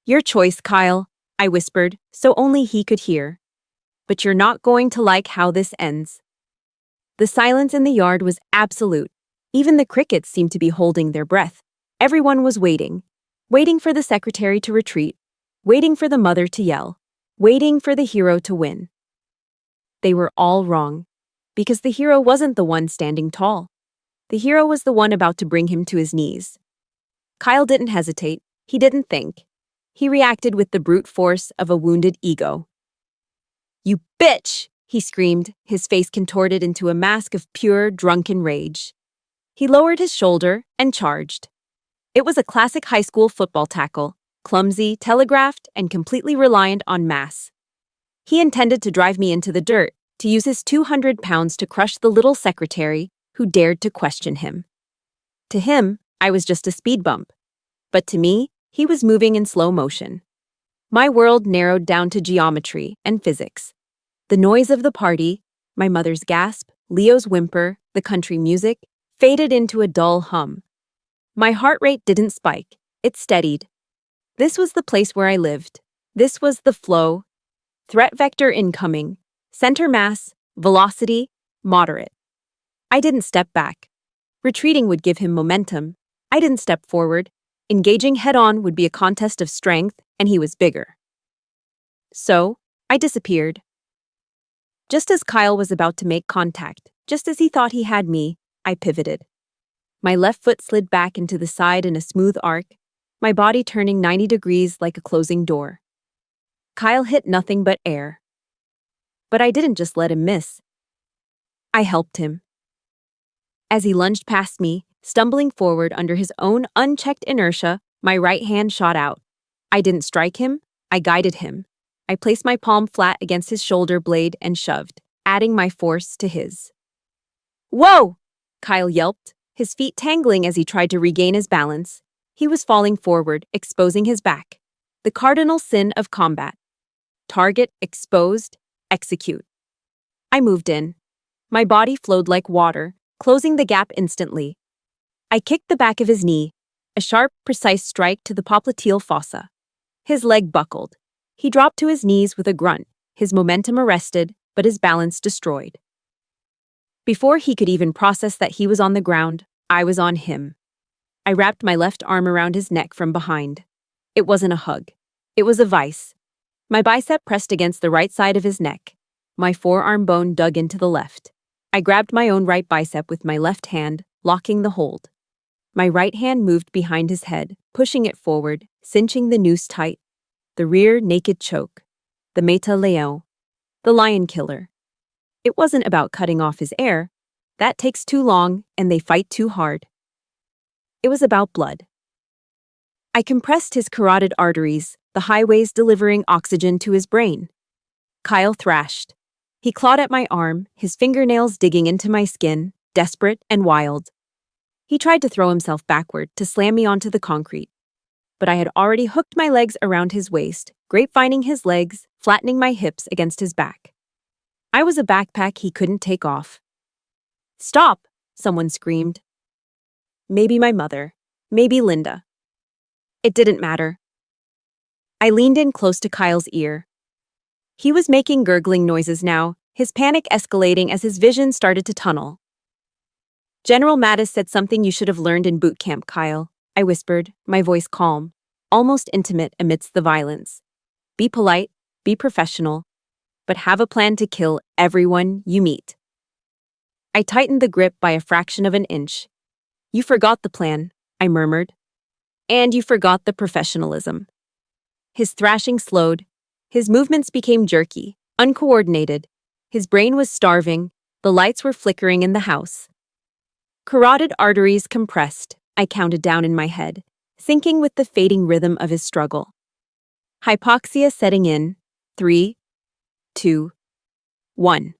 "Your choice, Kyle," I whispered, so only he could hear. "But you're not going to like how this ends." The silence in the yard was absolute. Even the crickets seemed to be holding their breath. Everyone was waiting. Waiting for the secretary to retreat. Waiting for the mother to yell. Waiting for the hero to win. They were all wrong. Because the hero wasn't the one standing tall. The hero was the one about to bring him to his knees. Kyle didn't hesitate. He didn't think. He reacted with the brute force of a wounded ego. "You bitch!" he screamed, his face contorted into a mask of pure, drunken rage. He lowered his shoulder and charged. It was a classic high school football tackle, clumsy, telegraphed, and completely reliant on mass. He intended to drive me into the dirt, to use his 200 pounds to crush the little secretary who dared to question him. To him, I was just a speed bump. But to me, he was moving in slow motion. My world narrowed down to geometry and physics. The noise of the party, my mother's gasp, Leo's whimper, the country music, faded into a dull hum. My heart rate didn't spike. It steadied. This was the place where I lived. This was the flow. Threat vector incoming. Center mass, velocity, moderate. I didn't step back. Retreating would give him momentum. I didn't step forward. Engaging head-on would be a contest of strength, and he was bigger. So, I disappeared. Just as Kyle was about to make contact, just as he thought he had me, I pivoted. My left foot slid back into the side in a smooth arc, my body turning 90 degrees like a closing door. Kyle hit nothing but air. But I didn't just let him miss. I helped him. As he lunged past me, stumbling forward under his own unchecked inertia, my right hand shot out. I didn't strike him, I guided him. I placed my palm flat against his shoulder blade and shoved, adding my force to his. "Whoa!" Kyle yelped, his feet tangling as he tried to regain his balance. He was falling forward, exposing his back. The cardinal sin of combat. Target exposed, execute. I moved in. My body flowed like water, closing the gap instantly. I kicked the back of his knee, a sharp, precise strike to the popliteal fossa. His leg buckled. He dropped to his knees with a grunt, his momentum arrested, but his balance destroyed. Before he could even process that he was on the ground, I was on him. I wrapped my left arm around his neck from behind. It wasn't a hug. It was a vice. My bicep pressed against the right side of his neck. My forearm bone dug into the left. I grabbed my own right bicep with my left hand, locking the hold. My right hand moved behind his head, pushing it forward, cinching the noose tight. The rear naked choke. The Meta Leão. The lion killer. It wasn't about cutting off his air. That takes too long, and they fight too hard. It was about blood. I compressed his carotid arteries, the highways delivering oxygen to his brain. Kyle thrashed. He clawed at my arm, his fingernails digging into my skin, desperate and wild. He tried to throw himself backward to slam me onto the concrete. But I had already hooked my legs around his waist, grapevining his legs, flattening my hips against his back. I was a backpack he couldn't take off. "Stop!" someone screamed. Maybe my mother. Maybe Linda. It didn't matter. I leaned in close to Kyle's ear. He was making gurgling noises now, his panic escalating as his vision started to tunnel. "General Mattis said something you should have learned in boot camp, Kyle," I whispered, my voice calm, almost intimate amidst the violence. "Be polite, be professional, but have a plan to kill everyone you meet." I tightened the grip by a fraction of an inch. "You forgot the plan," I murmured. "And you forgot the professionalism." His thrashing slowed. His movements became jerky, uncoordinated. His brain was starving. The lights were flickering in the house. Carotid arteries compressed, I counted down in my head, syncing with the fading rhythm of his struggle. Hypoxia setting in. 3, 2, 1.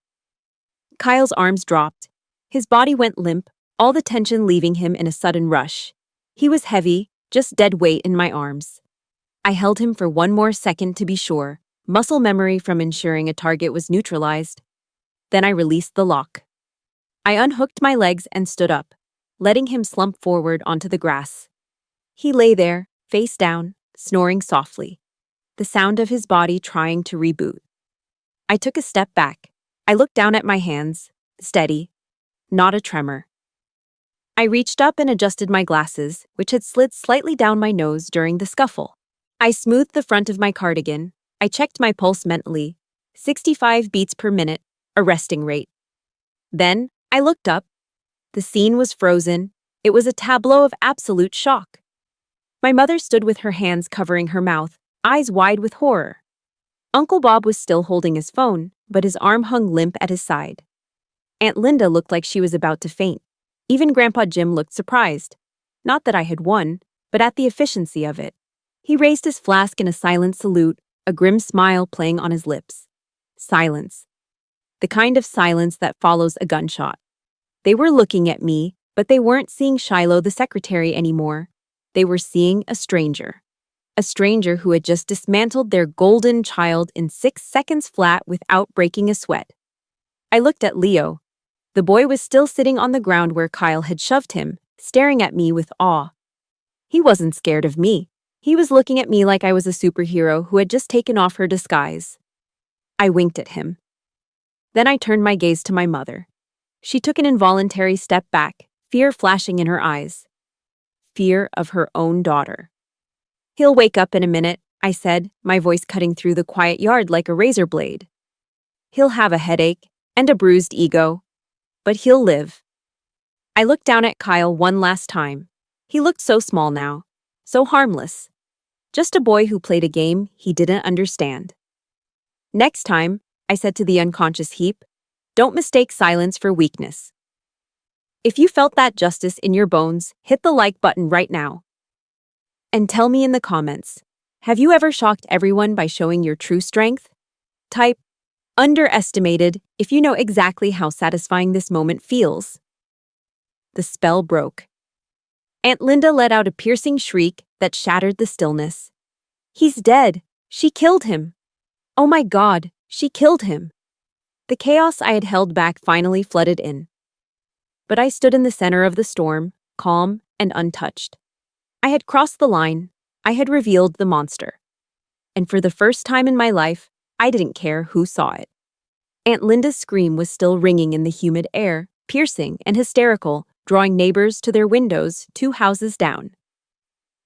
Kyle's arms dropped. His body went limp, all the tension leaving him in a sudden rush. He was heavy, just dead weight in my arms. I held him for one more second to be sure, muscle memory from ensuring a target was neutralized. Then I released the lock. I unhooked my legs and stood up, letting him slump forward onto the grass. He lay there, face down, snoring softly, the sound of his body trying to reboot. I took a step back. I looked down at my hands, steady, not a tremor. I reached up and adjusted my glasses, which had slid slightly down my nose during the scuffle. I smoothed the front of my cardigan. I checked my pulse mentally. 65 beats per minute, a resting rate. Then, I looked up. The scene was frozen. It was a tableau of absolute shock. My mother stood with her hands covering her mouth, eyes wide with horror. Uncle Bob was still holding his phone, but his arm hung limp at his side. Aunt Linda looked like she was about to faint. Even Grandpa Jim looked surprised. Not that I had won, but at the efficiency of it. He raised his flask in a silent salute, a grim smile playing on his lips. Silence. The kind of silence that follows a gunshot. They were looking at me, but they weren't seeing Shiloh the secretary anymore. They were seeing a stranger. A stranger who had just dismantled their golden child in 6 seconds flat without breaking a sweat. I looked at Leo. The boy was still sitting on the ground where Kyle had shoved him, staring at me with awe. He wasn't scared of me. He was looking at me like I was a superhero who had just taken off her disguise. I winked at him. Then I turned my gaze to my mother. She took an involuntary step back, fear flashing in her eyes. Fear of her own daughter. "He'll wake up in a minute," I said, my voice cutting through the quiet yard like a razor blade. "He'll have a headache and a bruised ego, but he'll live." I looked down at Kyle one last time. He looked so small now, so harmless. Just a boy who played a game he didn't understand. "Next time," I said to the unconscious heap, "don't mistake silence for weakness." If you felt that justice in your bones, hit the like button right now. And tell me in the comments, have you ever shocked everyone by showing your true strength? Type underestimated if you know exactly how satisfying this moment feels. The spell broke. Aunt Linda let out a piercing shriek that shattered the stillness. "He's dead. She killed him. Oh my God, she killed him." The chaos I had held back finally flooded in. But I stood in the center of the storm, calm and untouched. I had crossed the line. I had revealed the monster. And for the first time in my life, I didn't care who saw it. Aunt Linda's scream was still ringing in the humid air, piercing and hysterical, drawing neighbors to their windows 2 houses down.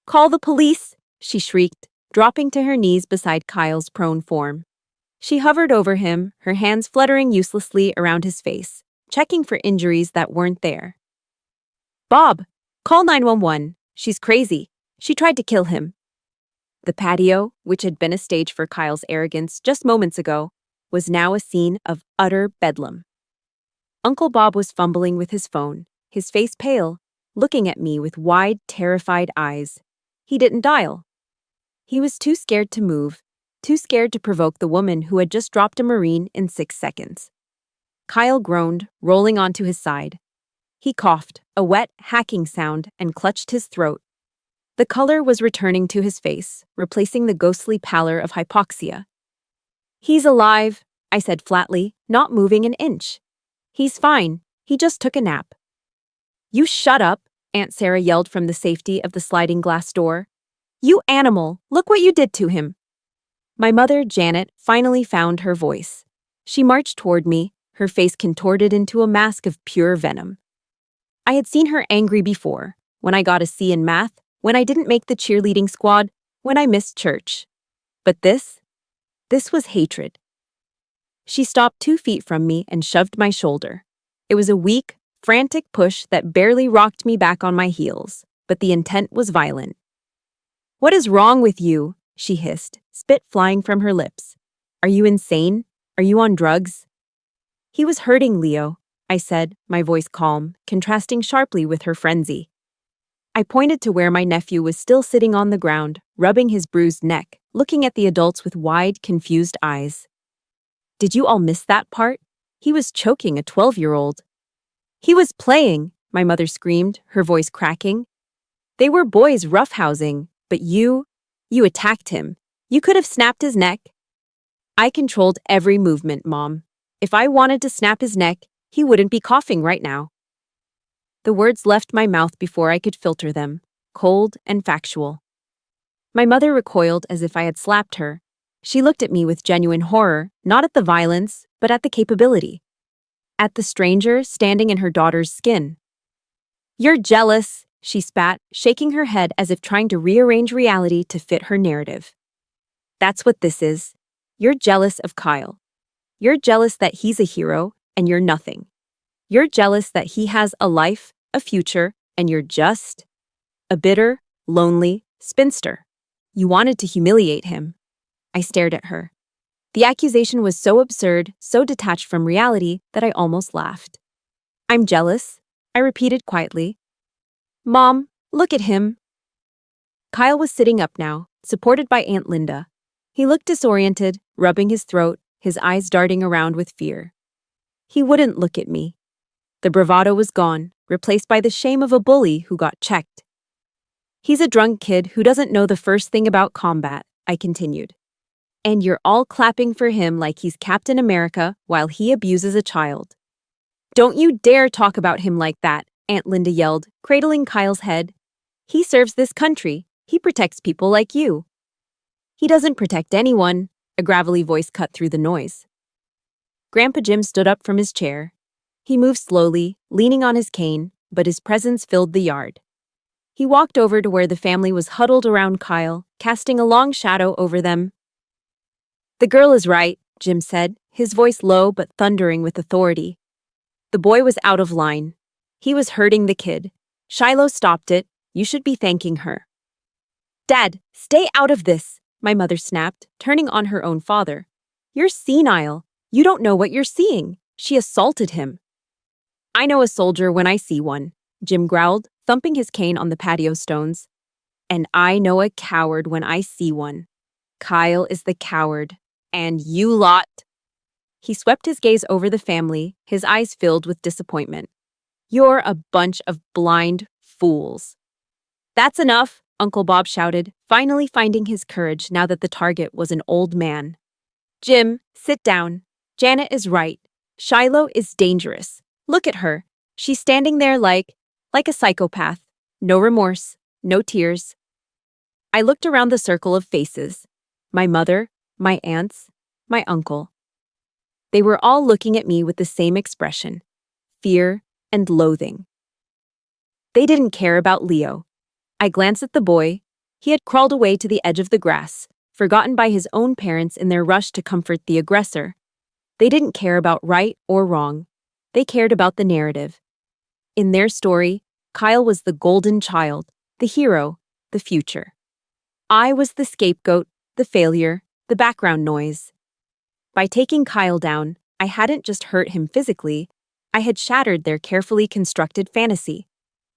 "Call the police!" she shrieked, dropping to her knees beside Kyle's prone form. She hovered over him, her hands fluttering uselessly around his face, checking for injuries that weren't there. "Bob, Call 911. She's crazy. She tried to kill him. The patio, which had been a stage for Kyle's arrogance just moments ago, was now a scene of utter bedlam. Uncle Bob was fumbling with his phone, his face pale, looking at me with wide, terrified eyes. He didn't dial. He was too scared to move, too scared to provoke the woman who had just dropped a Marine in 6 seconds. Kyle groaned, rolling onto his side. He coughed, a wet, hacking sound, and clutched his throat. The color was returning to his face, replacing the ghostly pallor of hypoxia. "He's alive," I said flatly, not moving an inch. "He's fine. He just took a nap." "You shut up," Aunt Sarah yelled from the safety of the sliding glass door. "You animal, look what you did to him." My mother, Janet, finally found her voice. She marched toward me, her face contorted into a mask of pure venom. I had seen her angry before, when I got a C in math, when I didn't make the cheerleading squad, when I missed church. But this was hatred. She stopped 2 feet from me and shoved my shoulder. It was a weak, frantic push that barely rocked me back on my heels, but the intent was violent. "What is wrong with you?" she hissed, spit flying from her lips. "Are you insane? Are you on drugs?" "He was hurting Leo," I said, my voice calm, contrasting sharply with her frenzy. I pointed to where my nephew was still sitting on the ground, rubbing his bruised neck, looking at the adults with wide, confused eyes. "Did you all miss that part? He was choking a 12-year-old. "He was playing," my mother screamed, her voice cracking. "They were boys roughhousing, but you attacked him. You could have snapped his neck." "I controlled every movement, Mom. If I wanted to snap his neck, he wouldn't be coughing right now." The words left my mouth before I could filter them, cold and factual. My mother recoiled as if I had slapped her. She looked at me with genuine horror, not at the violence, but at the capability. At the stranger standing in her daughter's skin. "You're jealous," she spat, shaking her head as if trying to rearrange reality to fit her narrative. "That's what this is. You're jealous of Kyle. You're jealous that he's a hero, and you're nothing. You're jealous that he has a life, a future, and you're just a bitter, lonely spinster. You wanted to humiliate him." I stared at her. The accusation was so absurd, so detached from reality, that I almost laughed. "I'm jealous," I repeated quietly. "Mom, look at him." Kyle was sitting up now, supported by Aunt Linda. He looked disoriented, rubbing his throat, his eyes darting around with fear. He wouldn't look at me. The bravado was gone, replaced by the shame of a bully who got checked. "He's a drunk kid who doesn't know the first thing about combat," I continued. "And you're all clapping for him like he's Captain America while he abuses a child." "Don't you dare talk about him like that," Aunt Linda yelled, cradling Kyle's head. "He serves this country. He protects people like you." "He doesn't protect anyone," a gravelly voice cut through the noise. Grandpa Jim stood up from his chair. He moved slowly, leaning on his cane, but his presence filled the yard. He walked over to where the family was huddled around Kyle, casting a long shadow over them. "The girl is right," Jim said, his voice low but thundering with authority. "The boy was out of line. He was hurting the kid. Shiloh stopped it. You should be thanking her." "Dad, stay out of this," my mother snapped, turning on her own father. "You're senile. You don't know what you're seeing. She assaulted him." "I know a soldier when I see one," Jim growled, thumping his cane on the patio stones. "And I know a coward when I see one. Kyle is the coward. And you lot." He swept his gaze over the family, his eyes filled with disappointment. "You're a bunch of blind fools." "That's enough," Uncle Bob shouted, finally finding his courage now that the target was an old man. "Jim, sit down. Janet is right. Shiloh is dangerous. Look at her. She's standing there like a psychopath. No remorse, no tears." I looked around the circle of faces. My mother, my aunts, my uncle. They were all looking at me with the same expression, fear and loathing. They didn't care about Leo. I glanced at the boy. He had crawled away to the edge of the grass, forgotten by his own parents in their rush to comfort the aggressor. They didn't care about right or wrong. They cared about the narrative. In their story, Kyle was the golden child, the hero, the future. I was the scapegoat, the failure, the background noise. By taking Kyle down, I hadn't just hurt him physically, I had shattered their carefully constructed fantasy.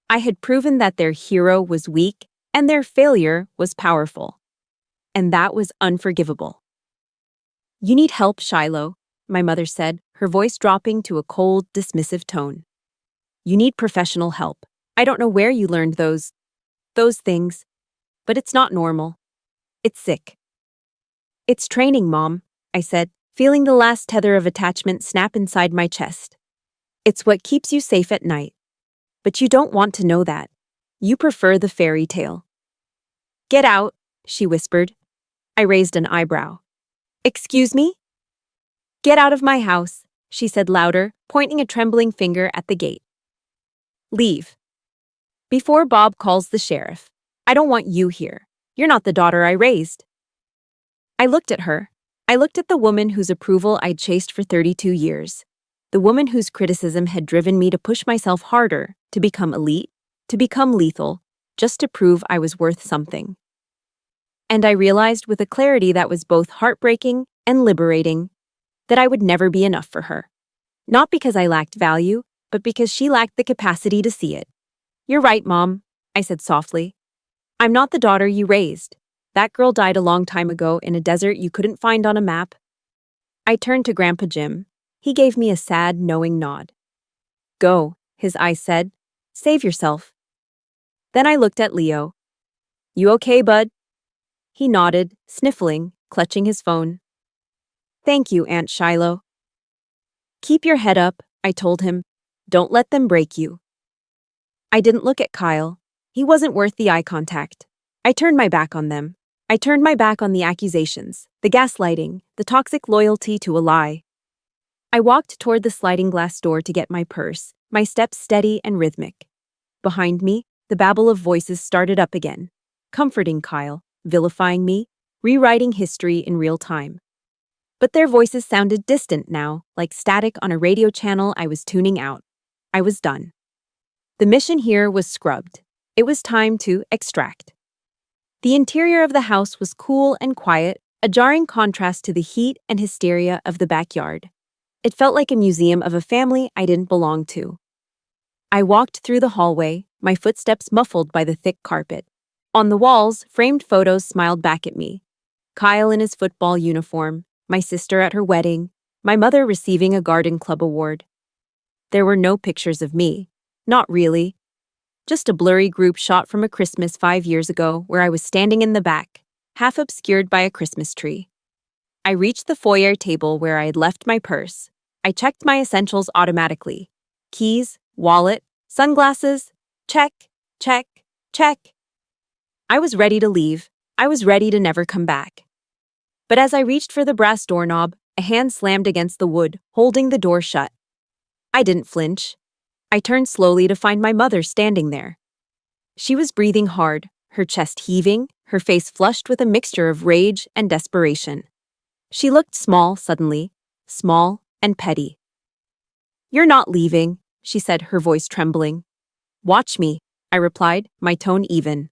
I had proven that their hero was weak and their failure was powerful. And that was unforgivable. "You need help, Shiloh," my mother said, her voice dropping to a cold, dismissive tone. "You need professional help. I don't know where you learned those things, but it's not normal. It's sick." "It's training, Mom," I said, feeling the last tether of attachment snap inside my chest. "It's what keeps you safe at night. But you don't want to know that. You prefer the fairy tale." "Get out," she whispered. I raised an eyebrow. "Excuse me?" "Get out of my house," she said louder, pointing a trembling finger at the gate. "Leave. Before Bob calls the sheriff. I don't want you here. You're not the daughter I raised." I looked at her. I looked at the woman whose approval I'd chased for 32 years. The woman whose criticism had driven me to push myself harder, to become elite, to become lethal, just to prove I was worth something. And I realized with a clarity that was both heartbreaking and liberating that I would never be enough for her. Not because I lacked value, but because she lacked the capacity to see it. "You're right, Mom," I said softly. "I'm not the daughter you raised. That girl died a long time ago in a desert you couldn't find on a map." I turned to Grandpa Jim. He gave me a sad, knowing nod. "Go," his eyes said. "Save yourself." Then I looked at Leo. "You okay, bud?" He nodded, sniffling, clutching his phone. "Thank you, Aunt Shiloh." "Keep your head up," I told him. "Don't let them break you." I didn't look at Kyle. He wasn't worth the eye contact. I turned my back on them. I turned my back on the accusations, the gaslighting, the toxic loyalty to a lie. I walked toward the sliding glass door to get my purse, my steps steady and rhythmic. Behind me, the babble of voices started up again, comforting Kyle, vilifying me, rewriting history in real time. But their voices sounded distant now, like static on a radio channel I was tuning out. I was done. The mission here was scrubbed. It was time to extract. The interior of the house was cool and quiet, a jarring contrast to the heat and hysteria of the backyard. It felt like a museum of a family I didn't belong to. I walked through the hallway, my footsteps muffled by the thick carpet. On the walls, framed photos smiled back at me. Kyle in his football uniform, my sister at her wedding, my mother receiving a garden club award. There were no pictures of me. Not really. Just a blurry group shot from a Christmas 5 years ago where I was standing in the back, half obscured by a Christmas tree. I reached the foyer table where I had left my purse. I checked my essentials automatically. Keys, wallet, sunglasses, check, check, check. I was ready to leave. I was ready to never come back. But as I reached for the brass doorknob, a hand slammed against the wood, holding the door shut. I didn't flinch. I turned slowly to find my mother standing there. She was breathing hard, her chest heaving, her face flushed with a mixture of rage and desperation. She looked small suddenly, small and petty. "You're not leaving," she said, her voice trembling. "Watch me," I replied, my tone even.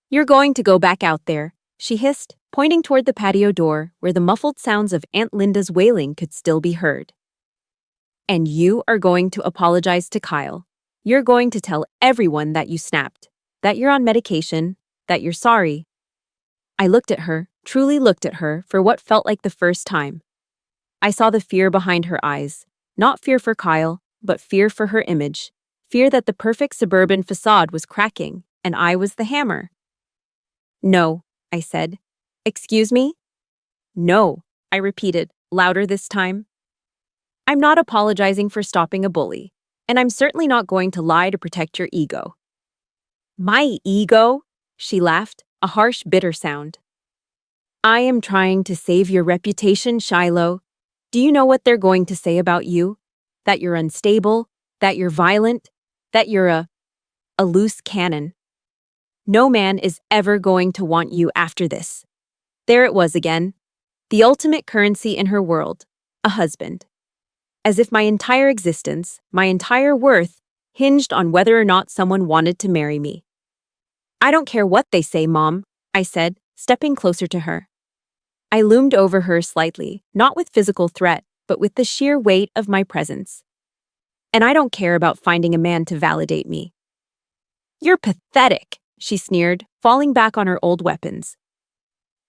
"You're going to go back out there," she hissed, pointing toward the patio door where the muffled sounds of Aunt Linda's wailing could still be heard. "And you are going to apologize to Kyle. You're going to tell everyone that you snapped, that you're on medication, that you're sorry." I looked at her, truly looked at her for what felt like the first time. I saw the fear behind her eyes, not fear for Kyle, but fear for her image, fear that the perfect suburban facade was cracking, and I was the hammer. "No," I said. "Excuse me?" "No," I repeated, louder this time. "I'm not apologizing for stopping a bully, and I'm certainly not going to lie to protect your ego." "My ego?" she laughed, a harsh, bitter sound. "I am trying to save your reputation, Shiloh. Do you know what they're going to say about you? That you're unstable, that you're violent, that you're a loose cannon. No man is ever going to want you after this." There it was again. The ultimate currency in her world, a husband. As if my entire existence, my entire worth, hinged on whether or not someone wanted to marry me. I don't care what they say, Mom, I said, stepping closer to her. I loomed over her slightly, not with physical threat, but with the sheer weight of my presence. And I don't care about finding a man to validate me. You're pathetic, she sneered, falling back on her old weapons.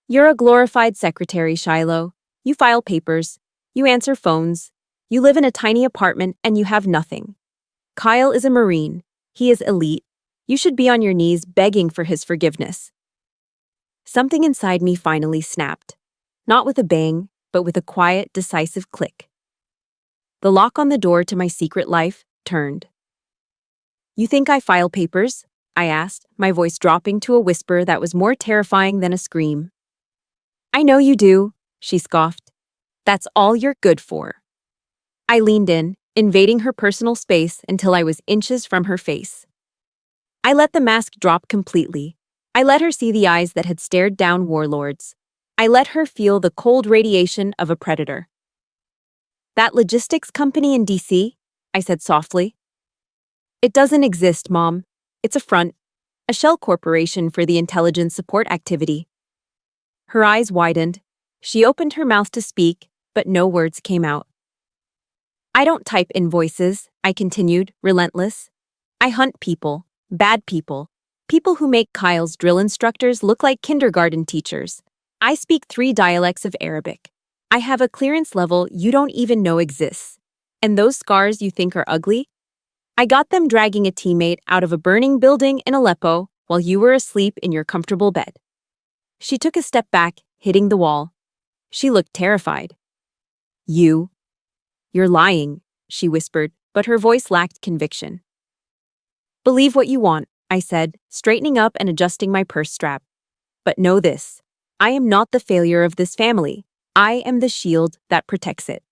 You're a glorified secretary, Shiloh. You file papers, you answer phones, you live in a tiny apartment, and you have nothing. Kyle is a Marine. He is elite. You should be on your knees begging for his forgiveness. Something inside me finally snapped. Not with a bang, but with a quiet, decisive click. The lock on the door to my secret life turned. You think I file papers? I asked, my voice dropping to a whisper that was more terrifying than a scream. I know you do, she scoffed. That's all you're good for. I leaned in, invading her personal space until I was inches from her face. I let the mask drop completely. I let her see the eyes that had stared down warlords. I let her feel the cold radiation of a predator. That logistics company in DC? I said softly. It doesn't exist, Mom. It's a front, a shell corporation for the intelligence support activity. Her eyes widened. She opened her mouth to speak, but no words came out. I don't type invoices, I continued, relentless. I hunt people, bad people, people who make Kyle's drill instructors look like kindergarten teachers. I speak 3 dialects of Arabic. I have a clearance level you don't even know exists. And those scars you think are ugly? I got them dragging a teammate out of a burning building in Aleppo while you were asleep in your comfortable bed. She took a step back, hitting the wall. She looked terrified. You're lying, she whispered, but her voice lacked conviction. Believe what you want, I said, straightening up and adjusting my purse strap. But know this, I am not the failure of this family. I am the shield that protects it.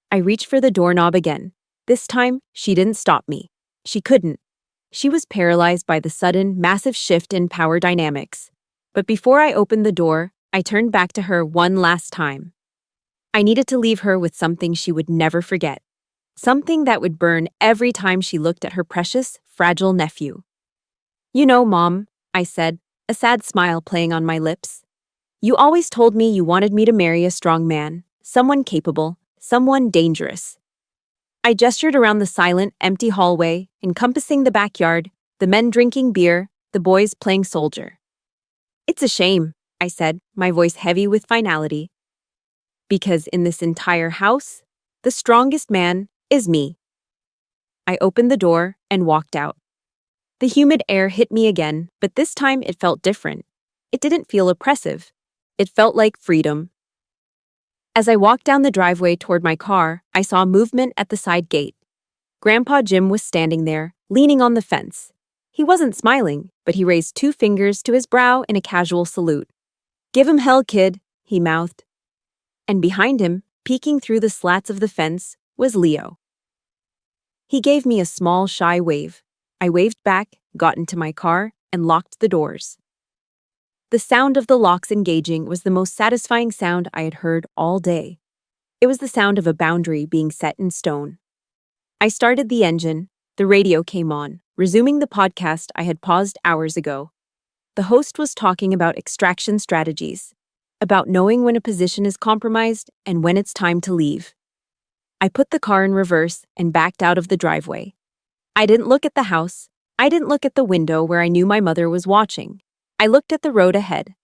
I reached for the doorknob again. This time, she didn't stop me. She couldn't. She was paralyzed by the sudden, massive shift in power dynamics. But before I opened the door, I turned back to her one last time. I needed to leave her with something she would never forget. Something that would burn every time she looked at her precious, fragile nephew. You know, Mom, I said, a sad smile playing on my lips. You always told me you wanted me to marry a strong man, someone capable, someone dangerous. I gestured around the silent, empty hallway, encompassing the backyard, the men drinking beer, the boys playing soldier. It's a shame, I said, my voice heavy with finality. Because in this entire house, the strongest man is me. I opened the door and walked out. The humid air hit me again, but this time it felt different. It didn't feel oppressive. It felt like freedom. As I walked down the driveway toward my car, I saw movement at the side gate. Grandpa Jim was standing there, leaning on the fence. He wasn't smiling, but he raised 2 fingers to his brow in a casual salute. Give him hell, kid, he mouthed. And behind him, peeking through the slats of the fence, was Leo. He gave me a small, shy wave. I waved back, got into my car, and locked the doors. The sound of the locks engaging was the most satisfying sound I had heard all day. It was the sound of a boundary being set in stone. I started the engine. The radio came on, resuming the podcast I had paused hours ago. The host was talking about extraction strategies, about knowing when a position is compromised and when it's time to leave. I put the car in reverse and backed out of the driveway. I didn't look at the house. I didn't look at the window where I knew my mother was watching. I looked at the road ahead.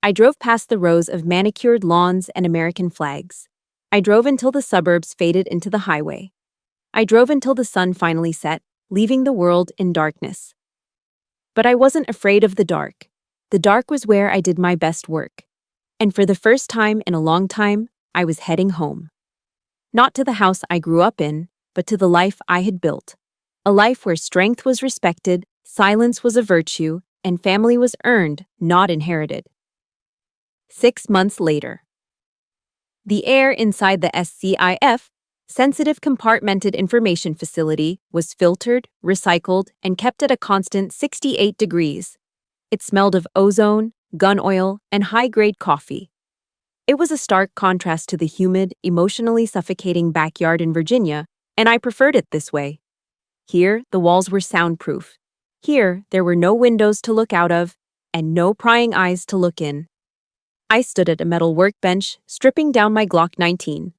I drove past the rows of manicured lawns and American flags. I drove until the suburbs faded into the highway. I drove until the sun finally set, leaving the world in darkness. But I wasn't afraid of the dark. The dark was where I did my best work. And for the first time in a long time, I was heading home. Not to the house I grew up in, but to the life I had built. A life where strength was respected, silence was a virtue, and family was earned, not inherited. 6 months later. The air inside the SCIF, Sensitive Compartmented Information Facility, was filtered, recycled, and kept at a constant 68 degrees. It smelled of ozone, gun oil, and high-grade coffee. It was a stark contrast to the humid, emotionally suffocating backyard in Virginia, and I preferred it this way. Here, the walls were soundproof. Here, there were no windows to look out of and no prying eyes to look in. I stood at a metal workbench, stripping down my Glock 19.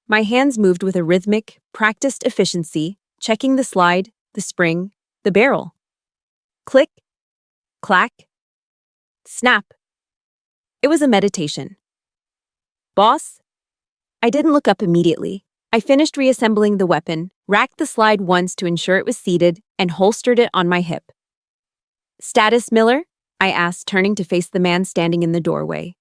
My hands moved with a rhythmic, practiced efficiency, checking the slide, the spring, the barrel. Click, clack, snap. It was a meditation. Boss? I didn't look up immediately. I finished reassembling the weapon, racked the slide once to ensure it was seated, and holstered it on my hip. Status, Miller? I asked, turning to face the man standing in the doorway.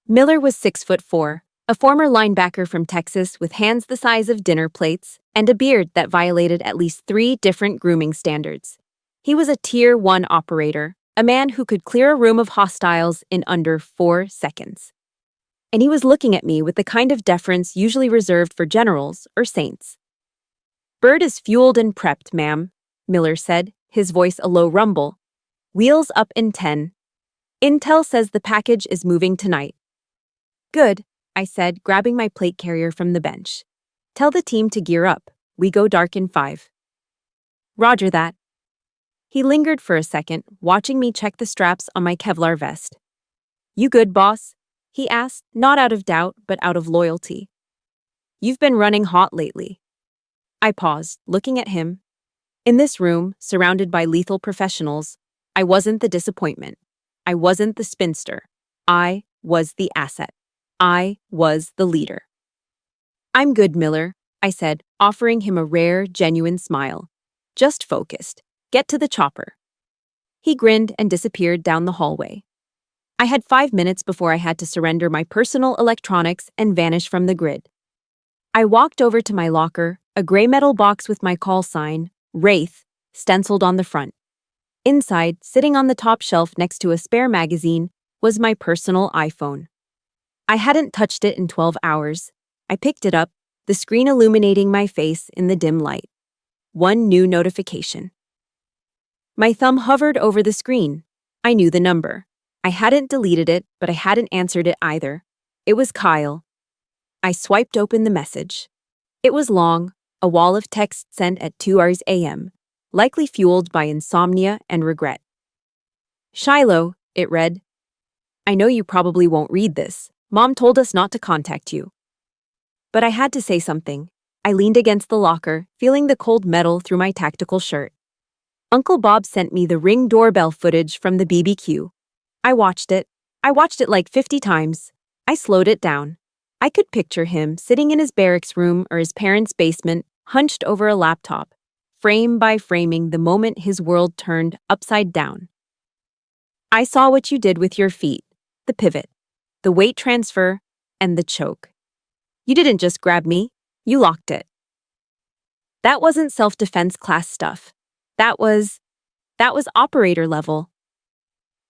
Miller was 6'4", a former linebacker from Texas with hands the size of dinner plates and a beard that violated at least 3 different grooming standards. He was a Tier 1 operator, a man who could clear a room of hostiles in under 4 seconds. And he was looking at me with the kind of deference usually reserved for generals or saints. Bird is fueled and prepped, ma'am, Miller said, his voice a low rumble. Wheels up in 10. Intel says the package is moving tonight. Good, I said, grabbing my plate carrier from the bench. Tell the team to gear up. We go dark in 5. Roger that. He lingered for a second, watching me check the straps on my Kevlar vest. You good, boss? He asked, not out of doubt, but out of loyalty. You've been running hot lately. I paused, looking at him. In this room, surrounded by lethal professionals, I wasn't the disappointment. I wasn't the spinster. I was the asset. I was the leader. I'm good, Miller, I said, offering him a rare, genuine smile. Just focused. Get to the chopper. He grinned and disappeared down the hallway. I had 5 minutes before I had to surrender my personal electronics and vanish from the grid. I walked over to my locker, a gray metal box with my call sign, Wraith, stenciled on the front. Inside, sitting on the top shelf next to a spare magazine, was my personal iPhone. I hadn't touched it in 12 hours. I picked it up, the screen illuminating my face in the dim light. One new notification. My thumb hovered over the screen. I knew the number. I hadn't deleted it, but I hadn't answered it either. It was Kyle. I swiped open the message. It was long, a wall of text sent at 2 a.m., likely fueled by insomnia and regret. Shiloh, it read. I know you probably won't read this. Mom told us not to contact you. But I had to say something. I leaned against the locker, feeling the cold metal through my tactical shirt. Uncle Bob sent me the Ring doorbell footage from the BBQ. I watched it. I watched it like 50 times. I slowed it down. I could picture him sitting in his barracks room or his parents' basement, hunched over a laptop, frame by framing the moment his world turned upside down. I saw what you did with your feet, the pivot, the weight transfer, and the choke. You didn't just grab me, you locked it. That wasn't self-defense class stuff. That was operator level.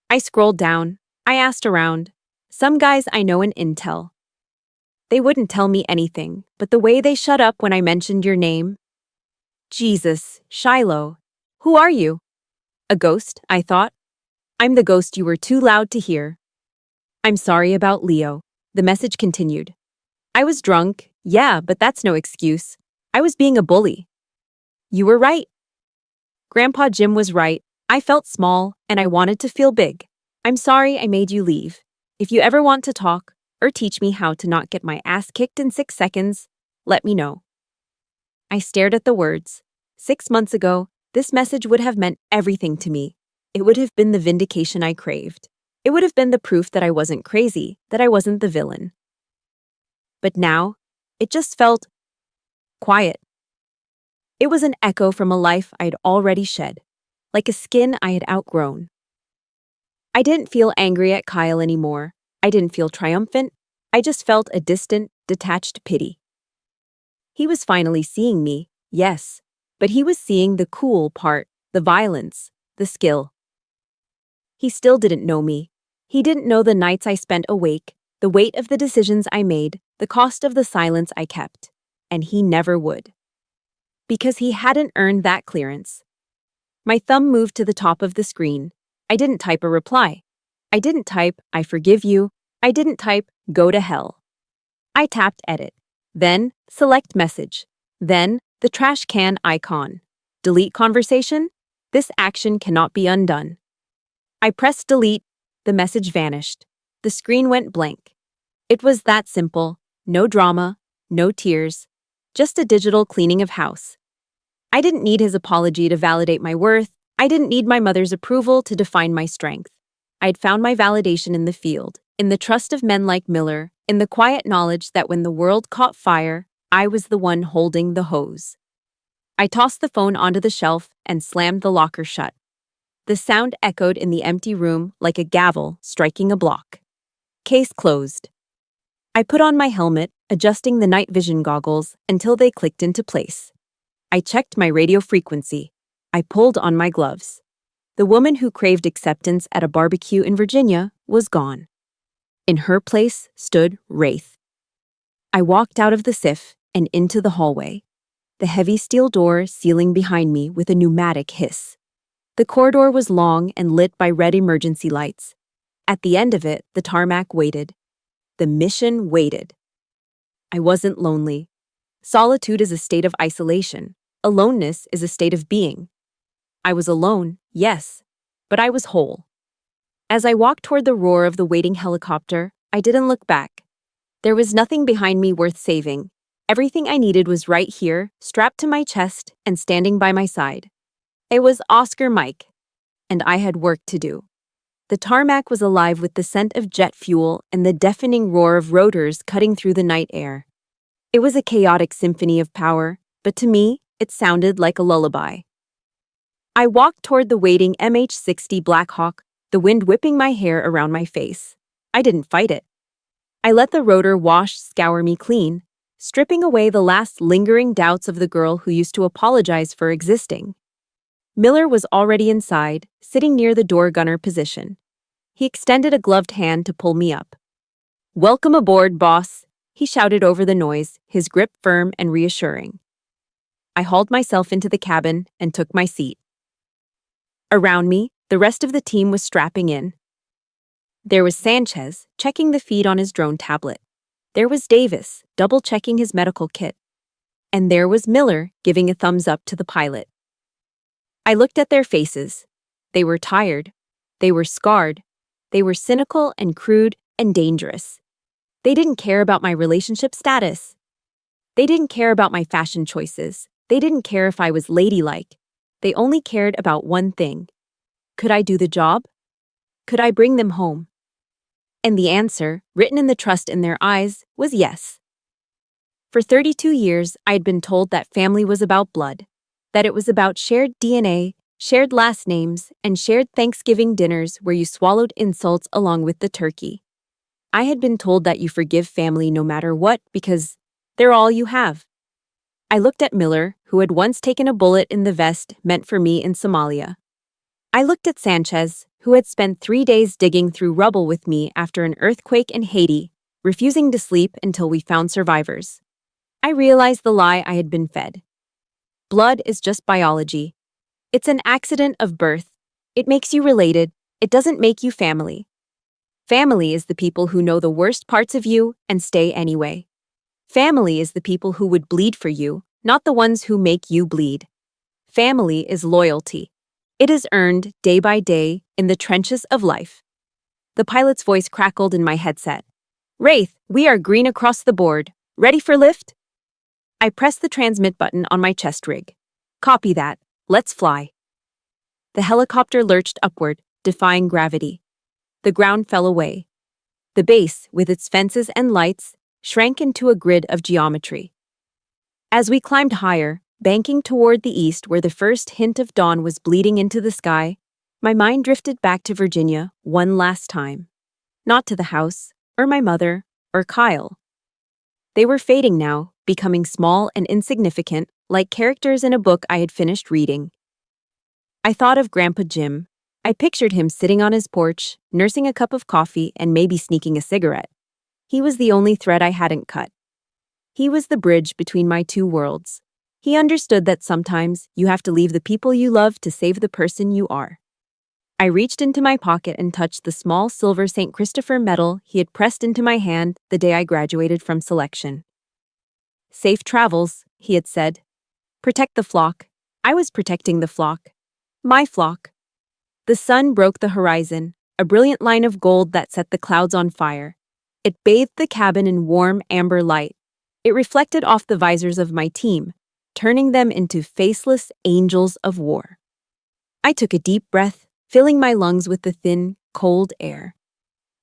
I scrolled down. I asked around. Some guys I know in Intel. They wouldn't tell me anything, but the way they shut up when I mentioned your name. Jesus, Shiloh. Who are you? A ghost, I thought. I'm the ghost you were too loud to hear. I'm sorry about Leo. The message continued. I was drunk, yeah, but that's no excuse. I was being a bully. You were right. Grandpa Jim was right. I felt small, and I wanted to feel big. I'm sorry I made you leave. If you ever want to talk, or teach me how to not get my ass kicked in 6 seconds, let me know. I stared at the words. 6 months ago, this message would have meant everything to me. It would have been the vindication I craved. It would have been the proof that I wasn't crazy, that I wasn't the villain. But now, it just felt quiet. It was an echo from a life I'd already shed, like a skin I had outgrown. I didn't feel angry at Kyle anymore. I didn't feel triumphant. I just felt a distant, detached pity. He was finally seeing me, yes, but he was seeing the cool part, the violence, the skill. He still didn't know me. He didn't know the nights I spent awake, the weight of the decisions I made, the cost of the silence I kept. And he never would. Because he hadn't earned that clearance. My thumb moved to the top of the screen. I didn't type a reply. I didn't type, I forgive you. I didn't type, go to hell. I tapped edit. Then, select message. Then, the trash can icon. Delete conversation? This action cannot be undone. I pressed delete. The message vanished. The screen went blank. It was that simple. No drama, no tears, just a digital cleaning of house. I didn't need his apology to validate my worth. I didn't need my mother's approval to define my strength. I had found my validation in the field, in the trust of men like Miller, in the quiet knowledge that when the world caught fire, I was the one holding the hose. I tossed the phone onto the shelf and slammed the locker shut. The sound echoed in the empty room like a gavel striking a block. Case closed. I put on my helmet, adjusting the night vision goggles until they clicked into place. I checked my radio frequency. I pulled on my gloves. The woman who craved acceptance at a barbecue in Virginia was gone. In her place stood Wraith. I walked out of the SIF and into the hallway, the heavy steel door sealing behind me with a pneumatic hiss. The corridor was long and lit by red emergency lights. At the end of it, the tarmac waited. The mission waited. I wasn't lonely. Solitude is a state of isolation. Aloneness is a state of being. I was alone, yes, but I was whole. As I walked toward the roar of the waiting helicopter, I didn't look back. There was nothing behind me worth saving. Everything I needed was right here, strapped to my chest and standing by my side. It was Oscar Mike, and I had work to do. The tarmac was alive with the scent of jet fuel and the deafening roar of rotors cutting through the night air. It was a chaotic symphony of power, but to me, it sounded like a lullaby. I walked toward the waiting MH-60 Blackhawk, the wind whipping my hair around my face. I didn't fight it. I let the rotor scour me clean, stripping away the last lingering doubts of the girl who used to apologize for existing. Miller was already inside, sitting near the door gunner position. He extended a gloved hand to pull me up. "Welcome aboard, boss," he shouted over the noise, his grip firm and reassuring. I hauled myself into the cabin and took my seat. Around me, the rest of the team was strapping in. There was Sanchez, checking the feed on his drone tablet. There was Davis, double-checking his medical kit. And there was Miller, giving a thumbs up to the pilot. I looked at their faces. They were tired. They were scarred. They were cynical and crude and dangerous. They didn't care about my relationship status. They didn't care about my fashion choices. They didn't care if I was ladylike. They only cared about one thing. Could I do the job? Could I bring them home? And the answer, written in the trust in their eyes, was yes. For 32 years, I had been told that family was about blood, that it was about shared DNA, shared last names, and shared Thanksgiving dinners where you swallowed insults along with the turkey. I had been told that you forgive family no matter what because they're all you have. I looked at Miller, who had once taken a bullet in the vest meant for me in Somalia. I looked at Sanchez, who had spent 3 days digging through rubble with me after an earthquake in Haiti, refusing to sleep until we found survivors. I realized the lie I had been fed. Blood is just biology. It's an accident of birth. It makes you related. It doesn't make you family. Family is the people who know the worst parts of you and stay anyway. Family is the people who would bleed for you, not the ones who make you bleed. Family is loyalty. It is earned day by day in the trenches of life. The pilot's voice crackled in my headset. "Wraith, we are green across the board. Ready for lift?" I pressed the transmit button on my chest rig. "Copy that. Let's fly." The helicopter lurched upward, defying gravity. The ground fell away. The base, with its fences and lights, shrank into a grid of geometry. As we climbed higher, banking toward the east where the first hint of dawn was bleeding into the sky, my mind drifted back to Virginia one last time. Not to the house, or my mother, or Kyle. They were fading now, becoming small and insignificant, like characters in a book I had finished reading. I thought of Grandpa Jim. I pictured him sitting on his porch, nursing a cup of coffee and maybe sneaking a cigarette. He was the only thread I hadn't cut. He was the bridge between my two worlds. He understood that sometimes you have to leave the people you love to save the person you are. I reached into my pocket and touched the small silver St. Christopher medal he had pressed into my hand the day I graduated from selection. "Safe travels," he had said. "Protect the flock. I was protecting the flock. My flock. The sun broke the horizon, a brilliant line of gold that set the clouds on fire. It bathed the cabin in warm amber light. It reflected off the visors of my team, turning them into faceless angels of war. I took a deep breath, filling my lungs with the thin, cold air.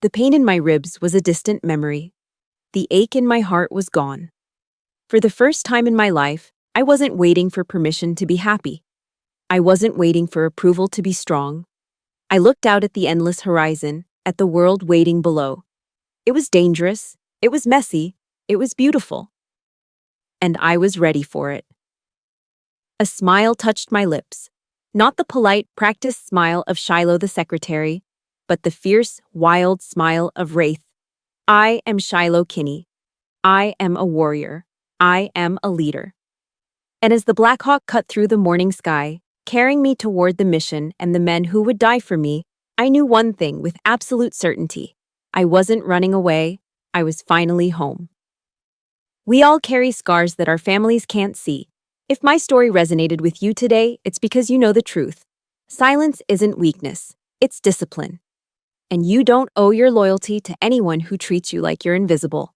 The pain in my ribs was a distant memory. The ache in my heart was gone. For the first time in my life, I wasn't waiting for permission to be happy. I wasn't waiting for approval to be strong. I looked out at the endless horizon, at the world waiting below. It was dangerous, it was messy, it was beautiful. And I was ready for it. A smile touched my lips. Not the polite, practiced smile of Shiloh the secretary, but the fierce, wild smile of Wraith. I am Shiloh Kinney. I am a warrior. I am a leader. And as the Black Hawk cut through the morning sky, carrying me toward the mission and the men who would die for me, I knew one thing with absolute certainty. I wasn't running away. I was finally home. We all carry scars that our families can't see. If my story resonated with you today, it's because you know the truth. Silence isn't weakness, it's discipline. And you don't owe your loyalty to anyone who treats you like you're invisible.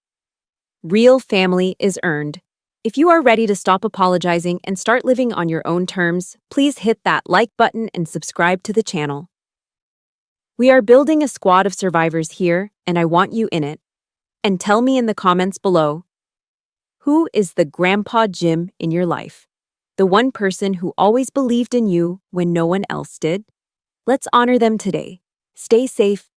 Real family is earned. If you are ready to stop apologizing and start living on your own terms, please hit that like button and subscribe to the channel. We are building a squad of survivors here, and I want you in it. And tell me in the comments below, who is the Grandpa Jim in your life? The one person who always believed in you when no one else did? Let's honor them today. Stay safe,